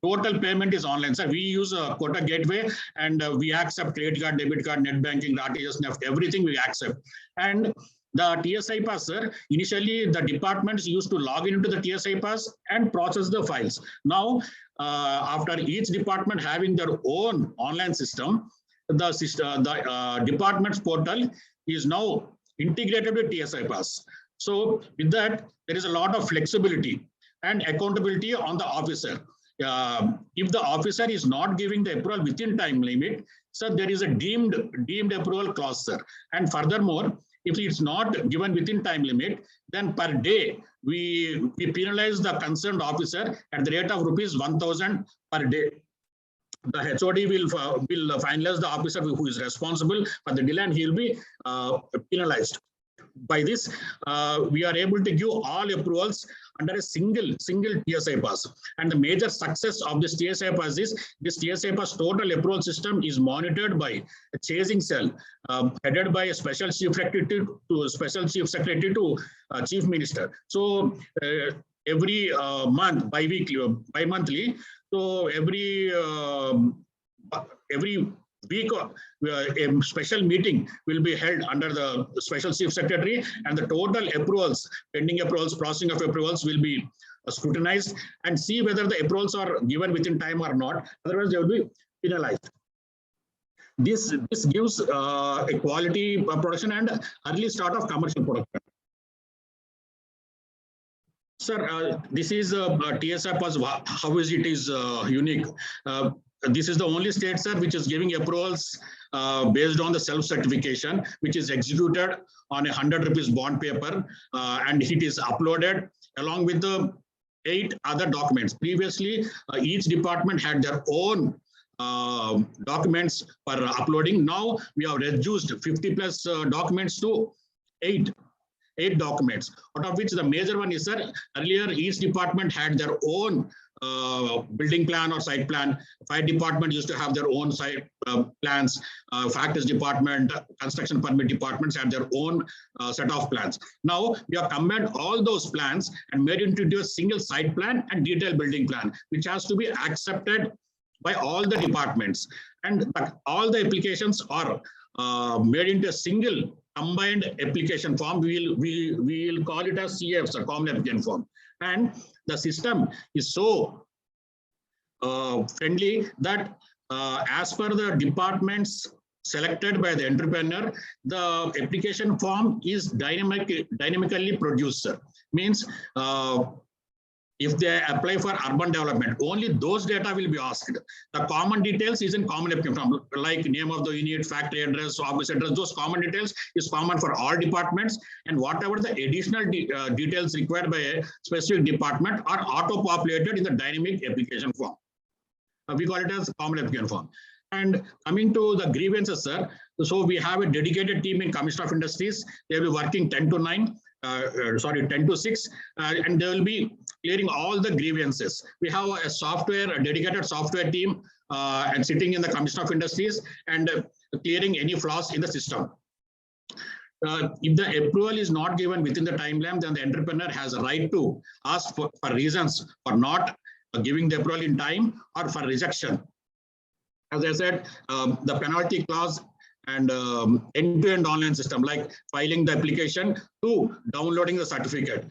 total payment is online, sir. We use a quota gateway, and we accept credit card, debit card, net banking, RTGS, NEFT, everything we accept. And the TSI pass, sir, initially the departments used to log into the TSI pass and process the files. Now, after each department having their own online system, the department's portal is now integrated with TSI pass. So with that, there is a lot of flexibility and accountability on the officer. If the officer is not giving the approval within time limit, sir, there is a deemed approval clause, sir. And furthermore, if it's not given within time limit, then per day we penalize the concerned officer at the rate of ₹1,000 per day. The HOD will finalize the officer who is responsible for the delay, and he will be penalized. By this, we are able to give all approvals under a single TSI pass. And the major success of this TSI pass is this TSI pass total approval system is monitored by a chasing cell headed by a special chief secretary to chief minister. So every month, bi-monthly, so every week a special meeting will be held under the special chief secretary, and the total approvals, pending approvals, processing of approvals will be scrutinized and see whether the approvals are given within time or not. Otherwise, they will be penalized. This gives a quality production and early start of commercial production. Sir, this is TSI pass. How is it is unique? This is the only state, sir, which is giving approvals based on the self-certification, which is executed on a 100 rupees bond paper, and it is uploaded along with the 8 other documents. Previously, each department had their own documents for uploading. Now we have reduced 50 plus documents to 8 documents, out of which the major one is, sir, earlier each department had their own building plan or site plan. Fire department used to have their own site plans. Factories department, construction permit departments had their own set of plans. Now we have combined all those plans and made it into a single site plan and detailed building plan, which has to be accepted by all the departments. And all the applications are made into a single combined application form. We will call it as CAF, a common application form. And the system is so friendly that as per the departments selected by the entrepreneur, the application form is dynamically produced, sir. Means if they apply for urban development, only those data will be asked. The common details is in common application form, like name of the unit, factory address, office address. Those common details is common for all departments, and whatever the additional details required by a specific department are auto-populated in the dynamic application form. We call it as common application form. And coming to the grievances, sir, so we have a dedicated team in Commission of Industries. They will be working 10 to 6, and they will be clearing all the grievances. We have a dedicated software team and sitting in the Commission of Industries and clearing any flaws in the system. If the approval is not given within the timeline, then the entrepreneur has a right to ask for reasons for not giving the approval in time or for rejection. As I said, the penalty clause and end-to-end online system, like filing the application to downloading the certificate.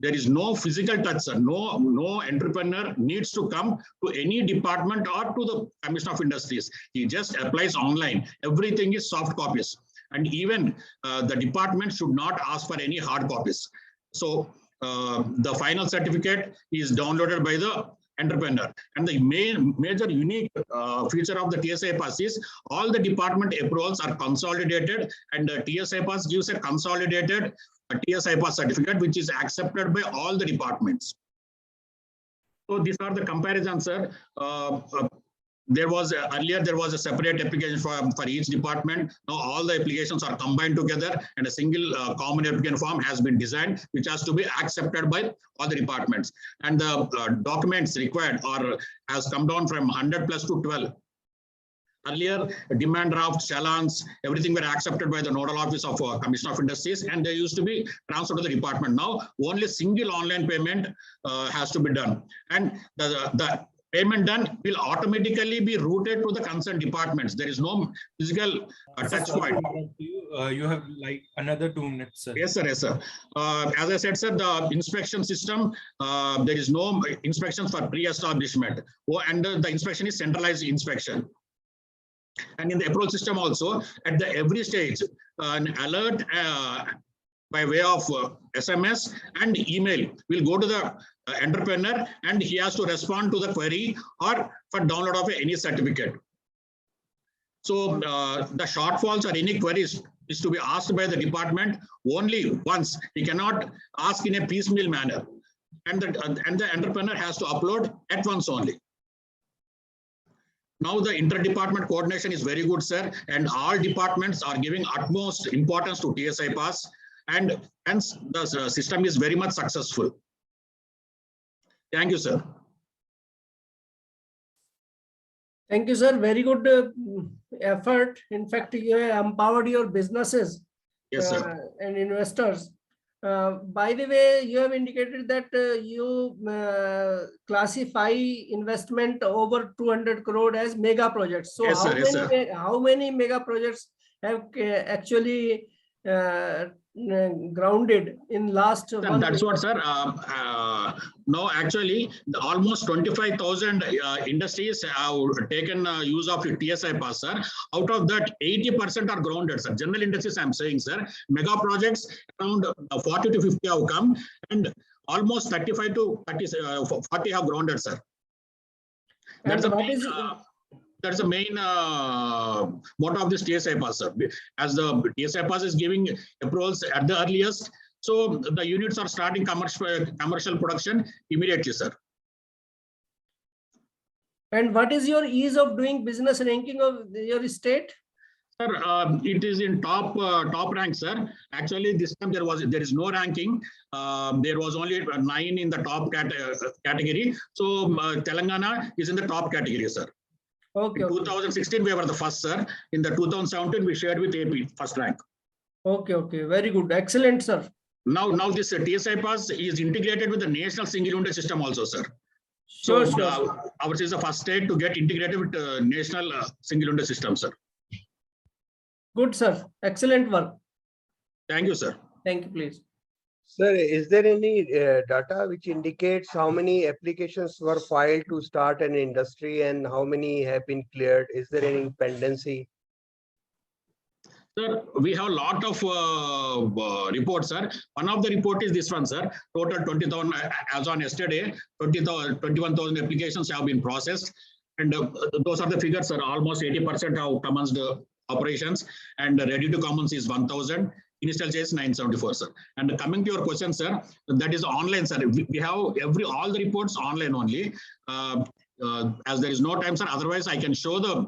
There is no physical touch, sir. No entrepreneur needs to come to any department or to the Commission of Industries. He just applies online. Everything is soft copies. And even the department should not ask for any hard copies. So the final certificate is downloaded by the entrepreneur. And the major unique feature of the TSI Pass is all the department approvals are consolidated, and the TSI Pass gives a consolidated TSI Pass certificate, which is accepted by all the departments. So these are the comparisons, sir. Earlier there was a separate application for each department. Now all the applications are combined together, and a single common application form has been designed, which has to be accepted by all the departments. And the documents required has come down from 100 plus to 12. Earlier, demand draft, challans, everything were accepted by the nodal office of Commission of Industries, and they used to be transferred to the department. Now only single online payment has to be done, and the payment done will automatically be routed to the concerned departments. There is no physical touch point.
You have like another 2 minutes, sir.
Yes, sir. Yes, sir. As I said, sir, the inspection system, there is no inspections for pre-establishment. And the inspection is centralized inspection. And in the approval system also, at every stage, an alert by way of SMS and email will go to the entrepreneur, and he has to respond to the query or for download of any certificate. So the shortfalls or any queries is to be asked by the department only once. He cannot ask in a piecemeal manner, and the entrepreneur has to upload at once only. Now the inter-department coordination is very good, sir, and all departments are giving utmost importance to TSI Pass, and hence the system is very much successful. Thank you, sir.
Thank you, sir. Very good effort. In fact, you have empowered your businesses,
yes, sir,
and investors. By the way, you have indicated that you classify investment over 200 crore as mega projects. So
yes, sir,
how many mega projects have actually grounded in last 1 year?
That's what, sir. No, actually, almost 25,000 industries have taken use of TSI Pass, sir. Out of that, 80% are grounded, sir. General industries, I'm saying, sir. Mega projects, around 40 to 50 have come, and almost 35 to 40 have grounded, sir. That's the main motto of this TSI Pass, sir. As the TSI Pass is giving approvals at the earliest, so the units are starting commercial production immediately, sir.
And what is your ease of doing business ranking of your state?
Sir, it is in top rank, sir. Actually, this time there is no ranking. There was only 9 in the top category. So Telangana is in the top category, sir.
Okay.
In 2016 we were the first, sir. In the 2017 we shared with AP first rank.
Okay. Very good. Excellent, sir.
Now this TSI Pass is integrated with the national single unit system also, sir.
Sure.
Ours is the first state to get integrated with national single unit system, sir.
Good, sir. Excellent work.
Thank you, sir.
Thank you, please.
Sir, is there any data which indicates how many applications were filed to start an industry and how many have been cleared? Is there any pendency?
Sir, we have a lot of reports, sir. One of the report is this one, sir. Total 20,000, as on yesterday, 21,000 applications have been processed. And those are the figures, sir. Almost 80% have commenced operations, and ready to commence is 1,000. Initial charge 974, sir. And coming to your question, sir, that is online, sir. We have all the reports online only. As there is no time, sir. Otherwise, I can show the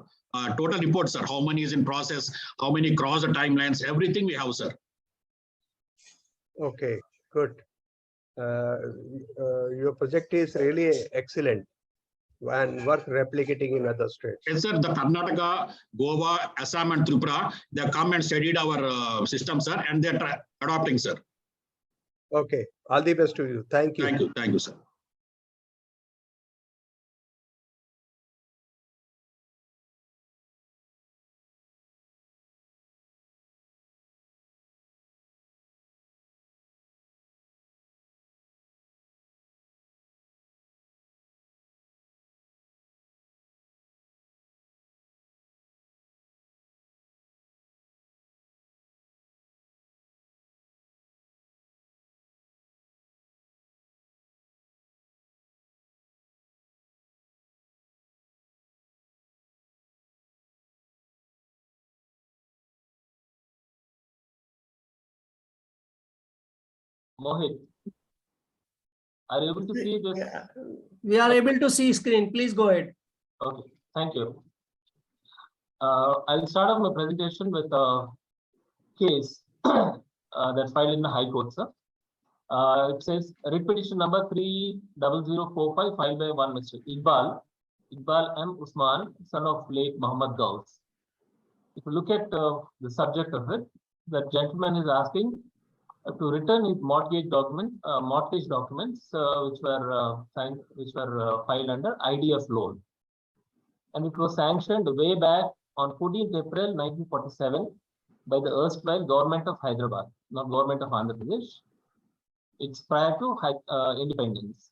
total reports, sir. How many is in process? How many cross the timelines? Everything we have, sir.
Okay, good. Your project is really excellent and worth replicating in other states.
Yes, sir. The Karnataka, Goa, Assam, and Tripura, they have come and studied our system, sir, and they are adopting, sir.
Okay, all the best to you. Thank you.
Thank you, sir.
Mohit, are you able to see this?
We are able to see screen. Please go ahead.
Okay, thank you. I'll start off my presentation with a case that's filed in the High Court, sir. It says writ petition number 30045 filed by one Mr. Iqbal M. Usman, son of late Muhammad Gauss. If you look at the subject of it, the gentleman is asking to return his mortgage documents which were filed under IGF loan, and it was sanctioned way back on 14th April 1947 by the erstwhile government of Hyderabad, not government of Andhra Pradesh. It's prior to independence.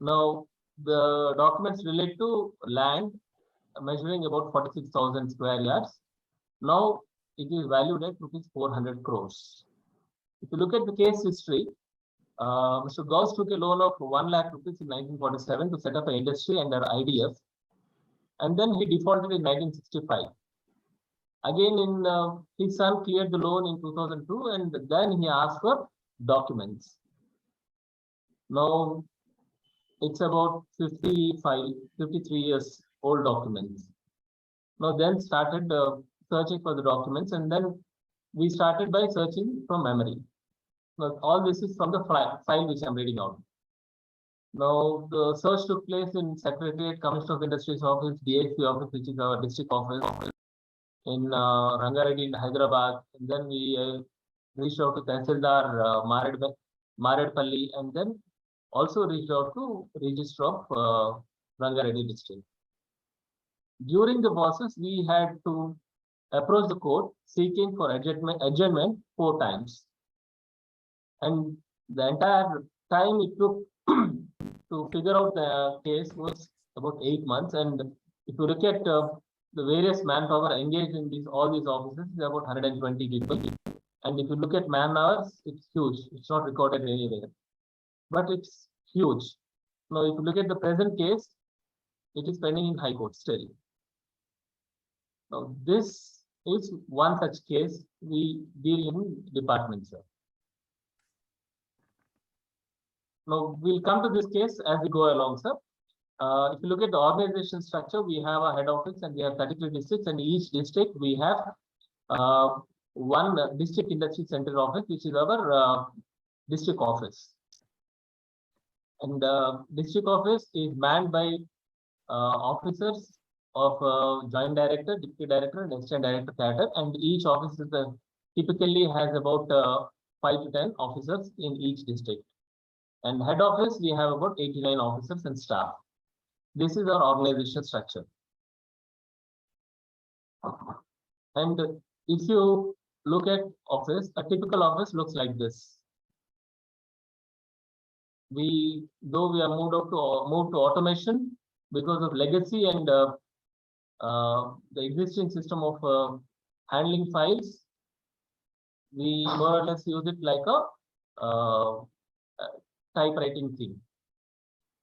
Now the documents relate to land measuring about 46,000 square yards. Now it is valued at rupees 400 crores. If you look at the case history, Mr. Gauss took a loan of 1 lakh rupees in 1947 to set up an industry under IDF, and then he defaulted in 1965. Again, his son cleared the loan in 2002, and then he asked for documents. Now it's about 53 years old documents. Now then started searching for the documents, and then we started by searching from memory. Now, all this is from the file which I'm reading out. Now, the search took place in Secretariat, Commissioner of Industries Office, DXP office, which is our district office, in Rangareddy in Hyderabad. And then we reached out to Tehsildar Maredpalli, and then also reached out to Register of Rangareddy district. During the process, we had to approach the court seeking for adjournment 4 times. And the entire time it took to figure out the case was about 8 months. And if you look at the various manpower engaged in all these offices, there are about 120 people. And if you look at man hours, it's huge. It's not recorded anywhere, but it's huge. Now, if you look at the present case, it is pending in High Court still. Now, this is one such case we deal in department, sir. Now, we'll come to this case as we go along, sir. If you look at the organization structure, we have a head office and we have 33 districts, and each district we have one district industry center office, which is our district office. And the district office is manned by officers of joint director, deputy director, and assistant director cadre, and each office is typically has about 5 to 10 officers in each district. And head office, we have about 89 officers and staff. This is our organizational structure. And if you look at office, a typical office looks like this. Though we are moved to automation because of legacy and the existing system of handling files, we more or less use it like a typewriting thing.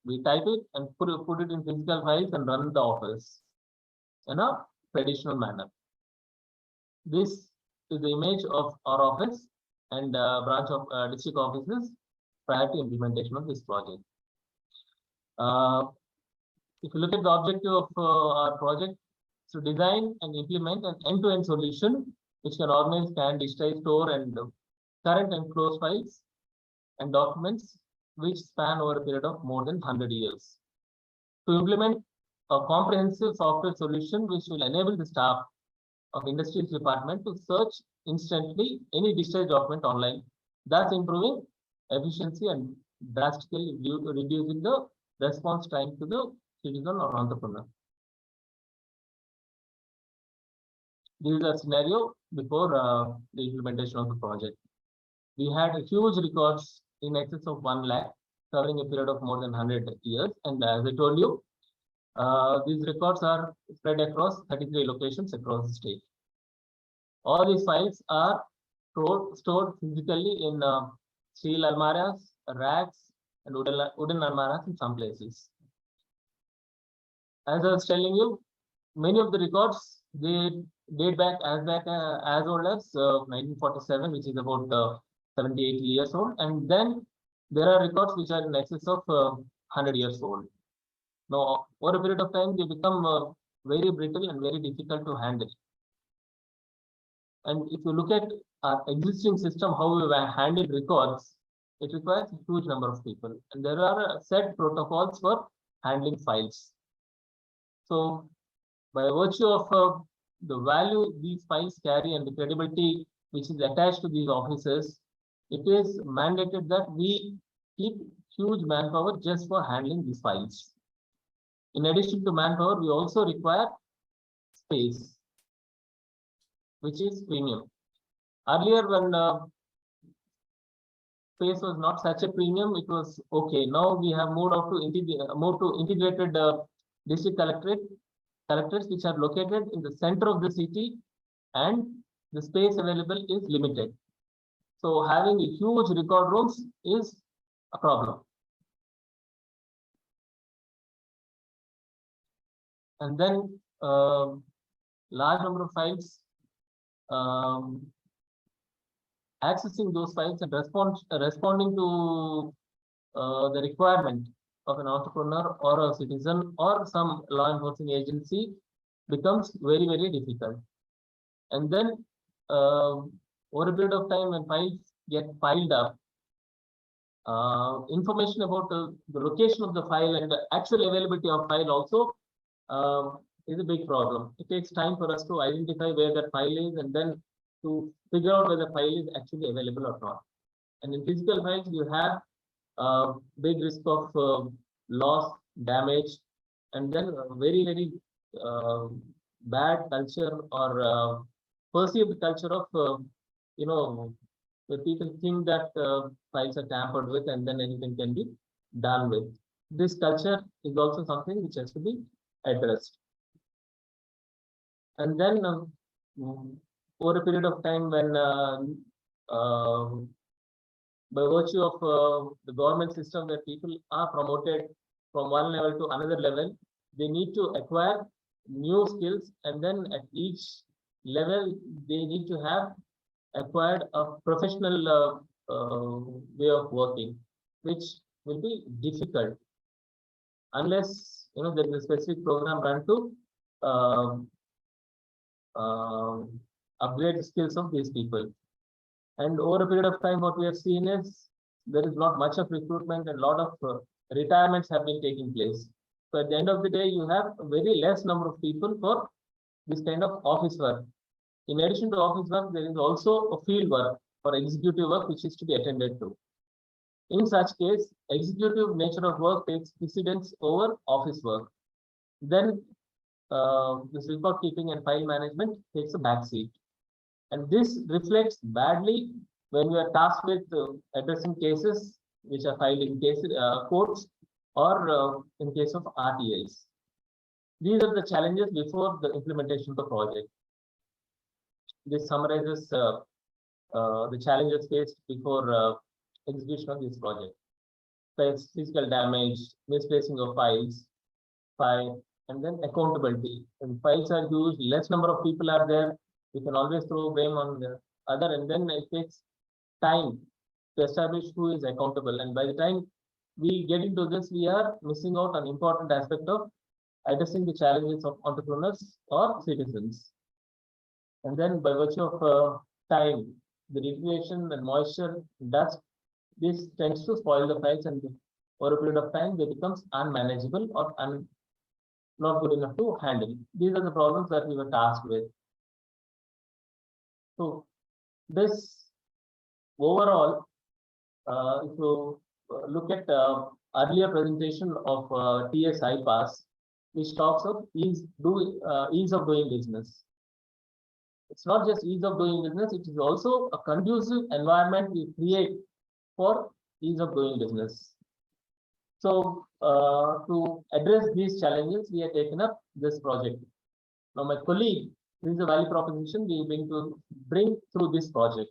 We type it and put it in physical files and run the office in a traditional manner. This is the image of our office and branch of district offices prior to implementation of this project. If you look at the objective of our project, to design and implement an end-to-end solution which can organize, scan, digitize, store, and current and close files and documents which span over a period of more than 100 years. To implement a comprehensive software solution which will enable the staff of Industries Department to search instantly any digitized document online, thus improving efficiency and drastically reducing the response time to the citizen or entrepreneur. This is a scenario before the implementation of the project. We had huge records in excess of 1 lakh, covering a period of more than 100 years. And as I told you, these records are spread across 33 locations across the state. All these files are stored physically in steel almaras, racks, and wooden almaras in some places. As I was telling you, many of the records, they date back as old as 1947, which is about 70, 80 years old. And then there are records which are in excess of 100 years old. Now, over a period of time, they become very brittle and very difficult to handle. And if you look at our existing system, how we handle records, it requires a huge number of people. And there are set protocols for handling files. So, by virtue of the value these files carry and the credibility which is attached to these offices, it is mandated that we keep huge manpower just for handling these files. In addition to manpower, we also require space, which is premium. Earlier, when space was not such a premium, it was okay. Now we have moved to integrated district collectors which are located in the center of the city, and the space available is limited. So having a huge record rooms is a problem. And then large number of files, accessing those files and responding to the requirement of an entrepreneur or a citizen or some law enforcement agency becomes very, very difficult. And then over a period of time, when files get piled up, information about the location of the file and the actual availability of file also is a big problem. It takes time for us to identify where that file is and then to figure out whether the file is actually available or not. And in physical files, you have big risk of loss, damage, and then very, very bad culture or perceived culture of, the people think that files are tampered with and then anything can be done with. This culture is also something which has to be addressed. And then over a period of time when by virtue of the government system where people are promoted from one level to another level, they need to acquire new skills, and then at each level they need to have acquired a professional way of working, which will be difficult unless there is a specific program run to upgrade the skills of these people. And over a period of time, what we have seen is there is not much of recruitment and a lot of retirements have been taking place. So at the end of the day, you have a very less number of people for this kind of office work. In addition to office work, there is also a field work or executive work which is to be attended to. In such case, executive nature of work takes precedence over office work. Then this record keeping and file management takes a backseat. And this reflects badly when we are tasked with addressing cases which are filed in courts or in case of RTIs. These are the challenges before the implementation of the project. This summarizes the challenges faced before execution of this project. Physical damage, misplacing of files, and then accountability. When files are used, less number of people are there. We can always throw blame on the other, and then it takes time to establish who is accountable. And by the time we get into this, we are missing out on important aspect of addressing the challenges of entrepreneurs or citizens. And then by virtue of time, the radiation and moisture, dust, this tends to spoil the files, and over a period of time, they becomes unmanageable or not good enough to handle. These are the problems that we were tasked with. So this overall, if you look at earlier presentation of TSI pass, which talks of ease of doing business. It's not just ease of doing business, it is also a conducive environment we create for ease of doing business. So to address these challenges, we have taken up this project. Now my colleague, this is a value proposition we are going to bring through this project.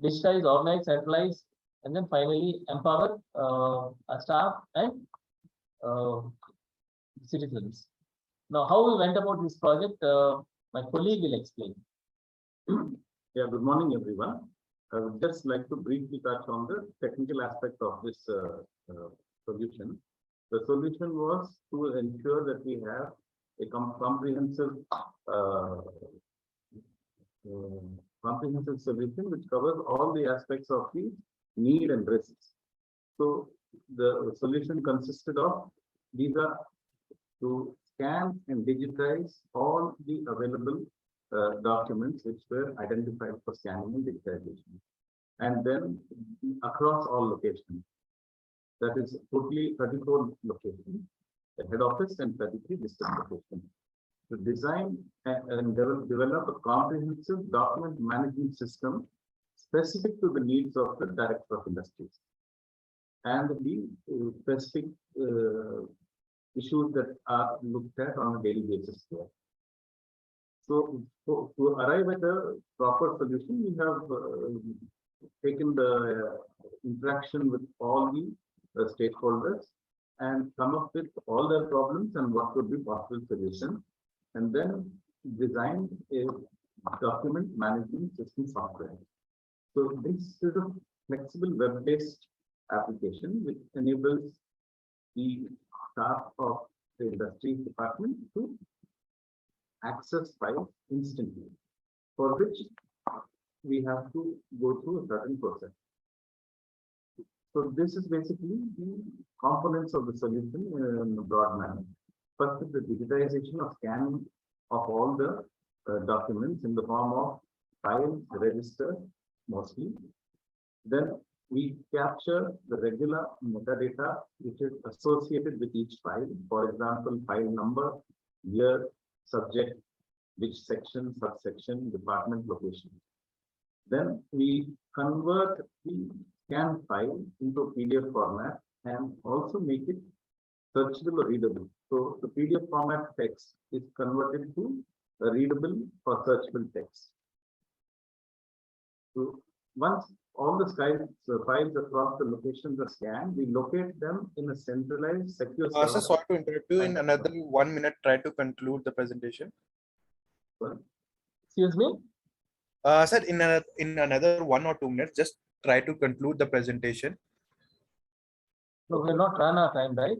Digitize, organize, centralize, and then finally empower our staff and citizens. Now, how we went about this project, my colleague will explain.
Yeah, good morning, everyone. I would just like to briefly touch on the technical aspect of this solution. The solution was to ensure that we have a comprehensive solution which covers all the aspects of the need and risks. So the solution consisted of these are to scan and digitize all the available documents which were identified for scanning and digitization, and then across all locations. That is totally 34 locations, the head office, and 33 distant locations. To design and develop a comprehensive document management system specific to the needs of the Director of Industries and the specific issues that are looked at on a daily basis there. So to arrive at a proper solution, we have taken the interaction with all the stakeholders and come up with all their problems and what could be possible solutions, and then design a document management system software. So this is a flexible web-based application which enables the staff of the industry department to access files instantly, for which we have to go through a certain process. So this is basically the components of the solution in a broad manner. First is the digitization of scanning of all the documents in the form of files, register mostly. Then we capture the regular metadata which is associated with each file. For example, file number, year, subject, which section, subsection, department, location. Then we convert the scanned file into a PDF format and also make it searchable or readable. So the PDF format text is converted to a readable or searchable text. So once all the files across the locations are scanned, we locate them in a centralized, secure server.
Sir, sorry to interrupt you. In another 1 minute, try to conclude the presentation.
Sorry?
Excuse me?
Sir, in another 1 or 2 minutes, just try to conclude the presentation.
So we will not run our time, right?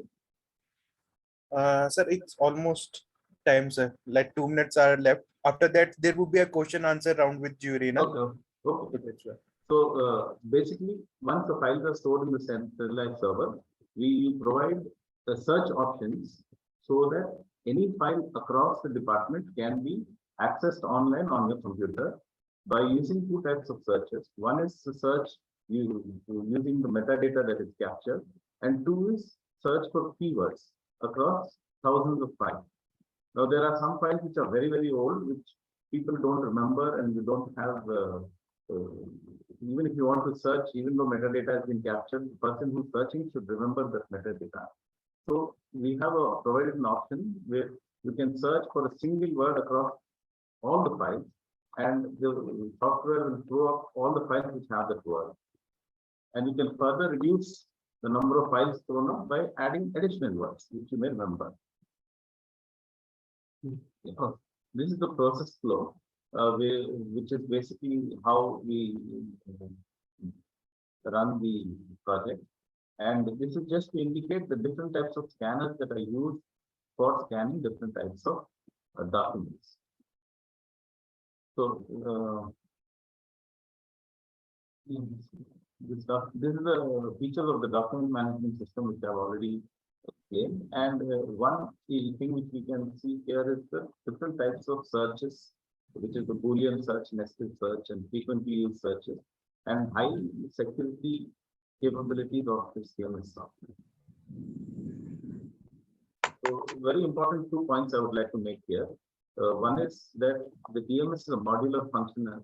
Sir, it's almost time, sir. Like 2 minutes are left. after that, there would be a question answer round with jury. Na?
Okay, sure. So basically, once the files are stored in the centralized server, we provide the search options so that any file across the department can be accessed online on your computer by using two types of searches. One is the search using the metadata that is captured, and two is search for keywords across thousands of files. Now, there are some files which are very, very old, which people don't remember, and you don't have, even if you want to search, even though metadata has been captured, the person who's searching should remember that metadata. So we have provided an option where you can search for a single word across all the files, and the software will throw up all the files which have that word. And you can further reduce the number of files thrown up by adding additional words, which you may remember. This is the process flow, which is basically how we run the project. And this is just to indicate the different types of scanners that are used for scanning different types of documents. So this is the features of the document management system which I've already explained. And one key thing which we can see here is the different types of searches, which is the Boolean search, nested search, and frequently used searches, and high security capabilities of this CMS software. So very important 2 points I would like to make here. One is that the DMS is a modular function, and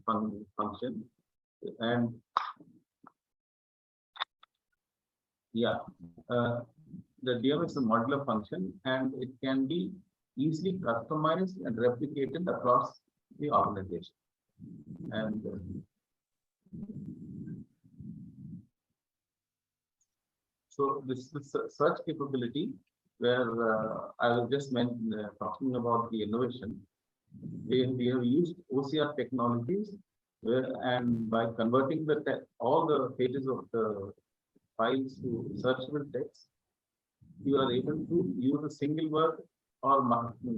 the DMS is a modular function, and it can be easily customized and replicated across the organization. And so this is the search capability where I was just talking about the innovation. We have used OCR technologies and by converting all the pages of the files to searchable text, you are able to use a single word or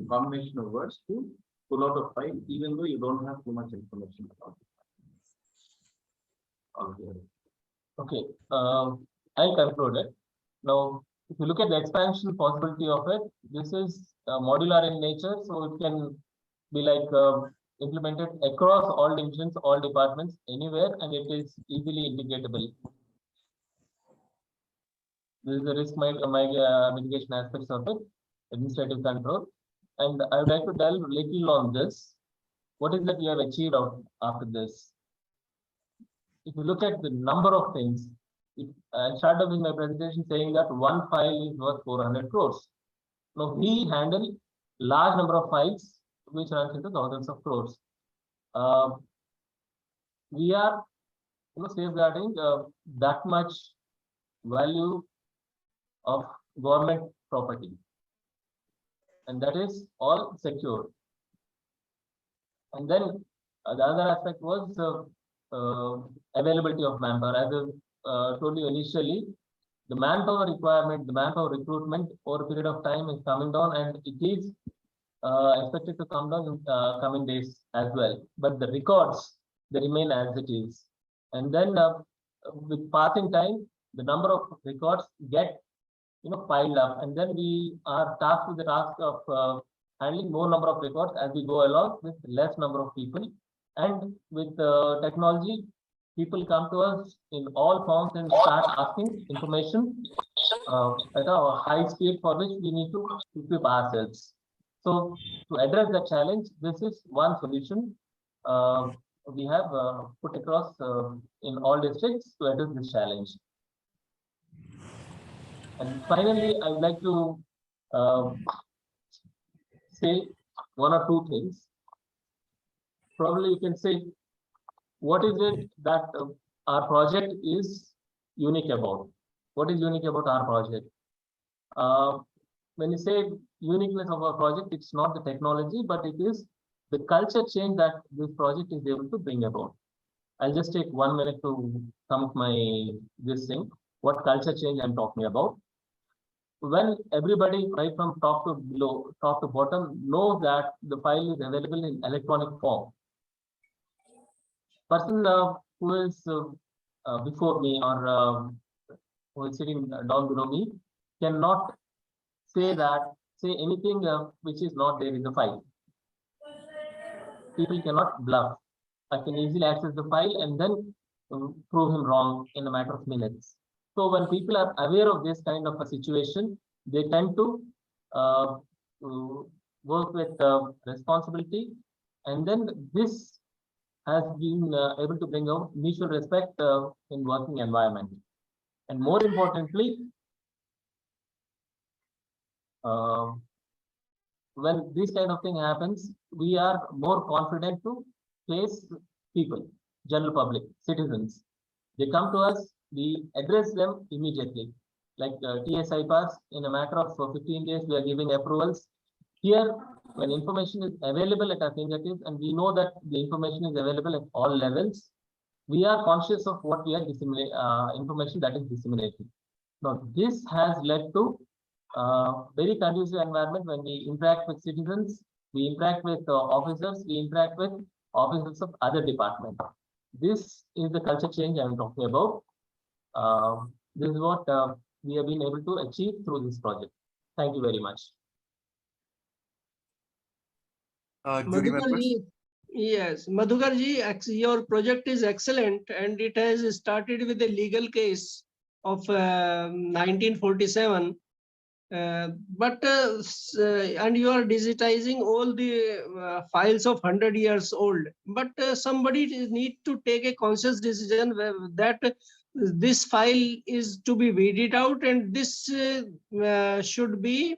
combination of words to pull out a file, even though you don't have too much information about it.
Okay, I'll conclude it. Now, if you look at the expansion possibility of it, this is modular in nature, so it can be like implemented across all divisions, all departments, anywhere, and it is easily integratable. This is the risk mitigation aspects of it, administrative control. And I would like to delve a little on this. What is that we have achieved after this? If you look at the number of things, I started with my presentation saying that one file is worth 400 crores. Now we handle large number of files which runs into thousands of crores. We are safeguarding that much value of government property, and that is all secure. And then the other aspect was availability of manpower. As I told you initially, the manpower requirement, the manpower recruitment over a period of time is coming down, and it is expected to come down in coming days as well. But the records, they remain as it is. And then with passing time, the number of records get piled up, and then we are tasked with the task of handling more number of records as we go along with less number of people. And with technology, people come to us in all forms and start asking information at a high speed for which we need to equip ourselves. So to address that challenge, this is one solution we have put across in all districts to address this challenge. And finally, I would like to say one or two things. Probably you can say, what is it that our project is unique about? What is unique about our project? When you say uniqueness of our project, it's not the technology, but it is the culture change that this project is able to bring about. I'll just take 1 minute to sum up this thing, what culture change I'm talking about. when everybody right from top to below, top to bottom knows that the file is available in electronic form. Person who is before me or who is sitting down below me cannot say anything which is not there in the file. People cannot bluff. I can easily access the file and then prove him wrong in a matter of minutes. So when people are aware of this kind of a situation, they tend to work with responsibility, and then this has been able to bring out mutual respect in working environment. And more importantly, when this kind of thing happens, we are more confident to face people, general public, citizens. They come to us, we address them immediately. Like TSI pass, in a matter of 15 days, we are giving approvals. Here, when information is available at our fingertips, and we know that the information is available at all levels, we are conscious of what we are disseminating, information that is disseminated. Now, this has led to very conducive environment when we interact with citizens, we interact with officers, we interact with officers of other departments. This is the culture change I'm talking about. This is what we have been able to achieve through this project. Thank you very much.
Jury members?
Yes, Madhukar ji, your project is excellent, and it has started with a legal case of 1947. And you are digitizing all the files of 100 years old. But somebody need to take a conscious decision that this file is to be weeded out, and this should be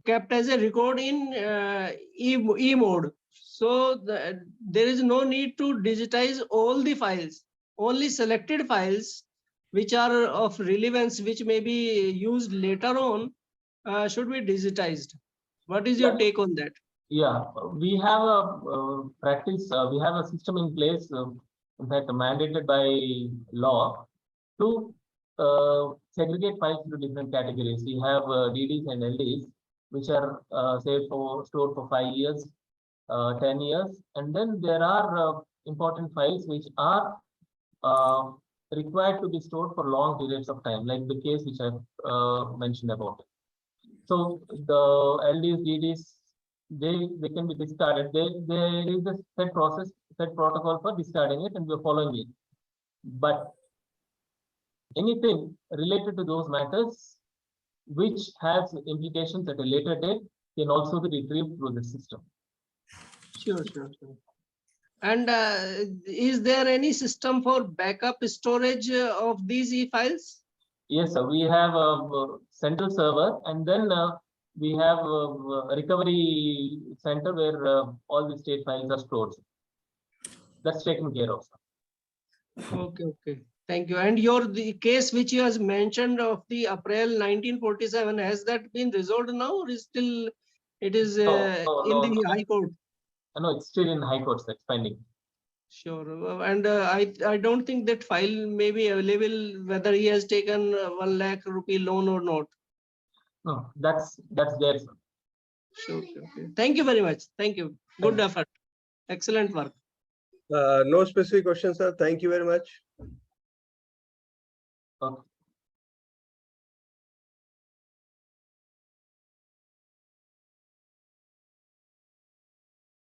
kept as a record in e mode. So there is no need to digitize all the files. Only selected files which are of relevance, which may be used later on, should be digitized. What is your take on that?
Yeah, we have a practice, we have a system in place that mandated by law to segregate files into different categories. We have DDs and LDs, which are stored for 5 years, 10 years, and then there are important files which are required to be stored for long periods of time, like the case which I've mentioned about. So the LDs, DDs, they can be discarded. There is a set process, set protocol for discarding it, and we're following it. But anything related to those matters which has implications at a later date can also be retrieved through the system.
Sure. And is there any system for backup storage of these e-files?
Yes, sir. We have a central server, and then we have a recovery center where all the state files are stored. That's taken care of.
Okay. Thank you. And the case which you has mentioned of the April 1947, has that been resolved now, or is still it is in the High Court?
No, it's still in High Court. That's pending.
Sure. And I don't think that file may be available whether he has taken 1 lakh rupee loan or not.
No, that's there, sir.
Sure. Okay. Thank you very much. Thank you. Good effort. Excellent work.
No specific questions, sir. Thank you very much.
Okay.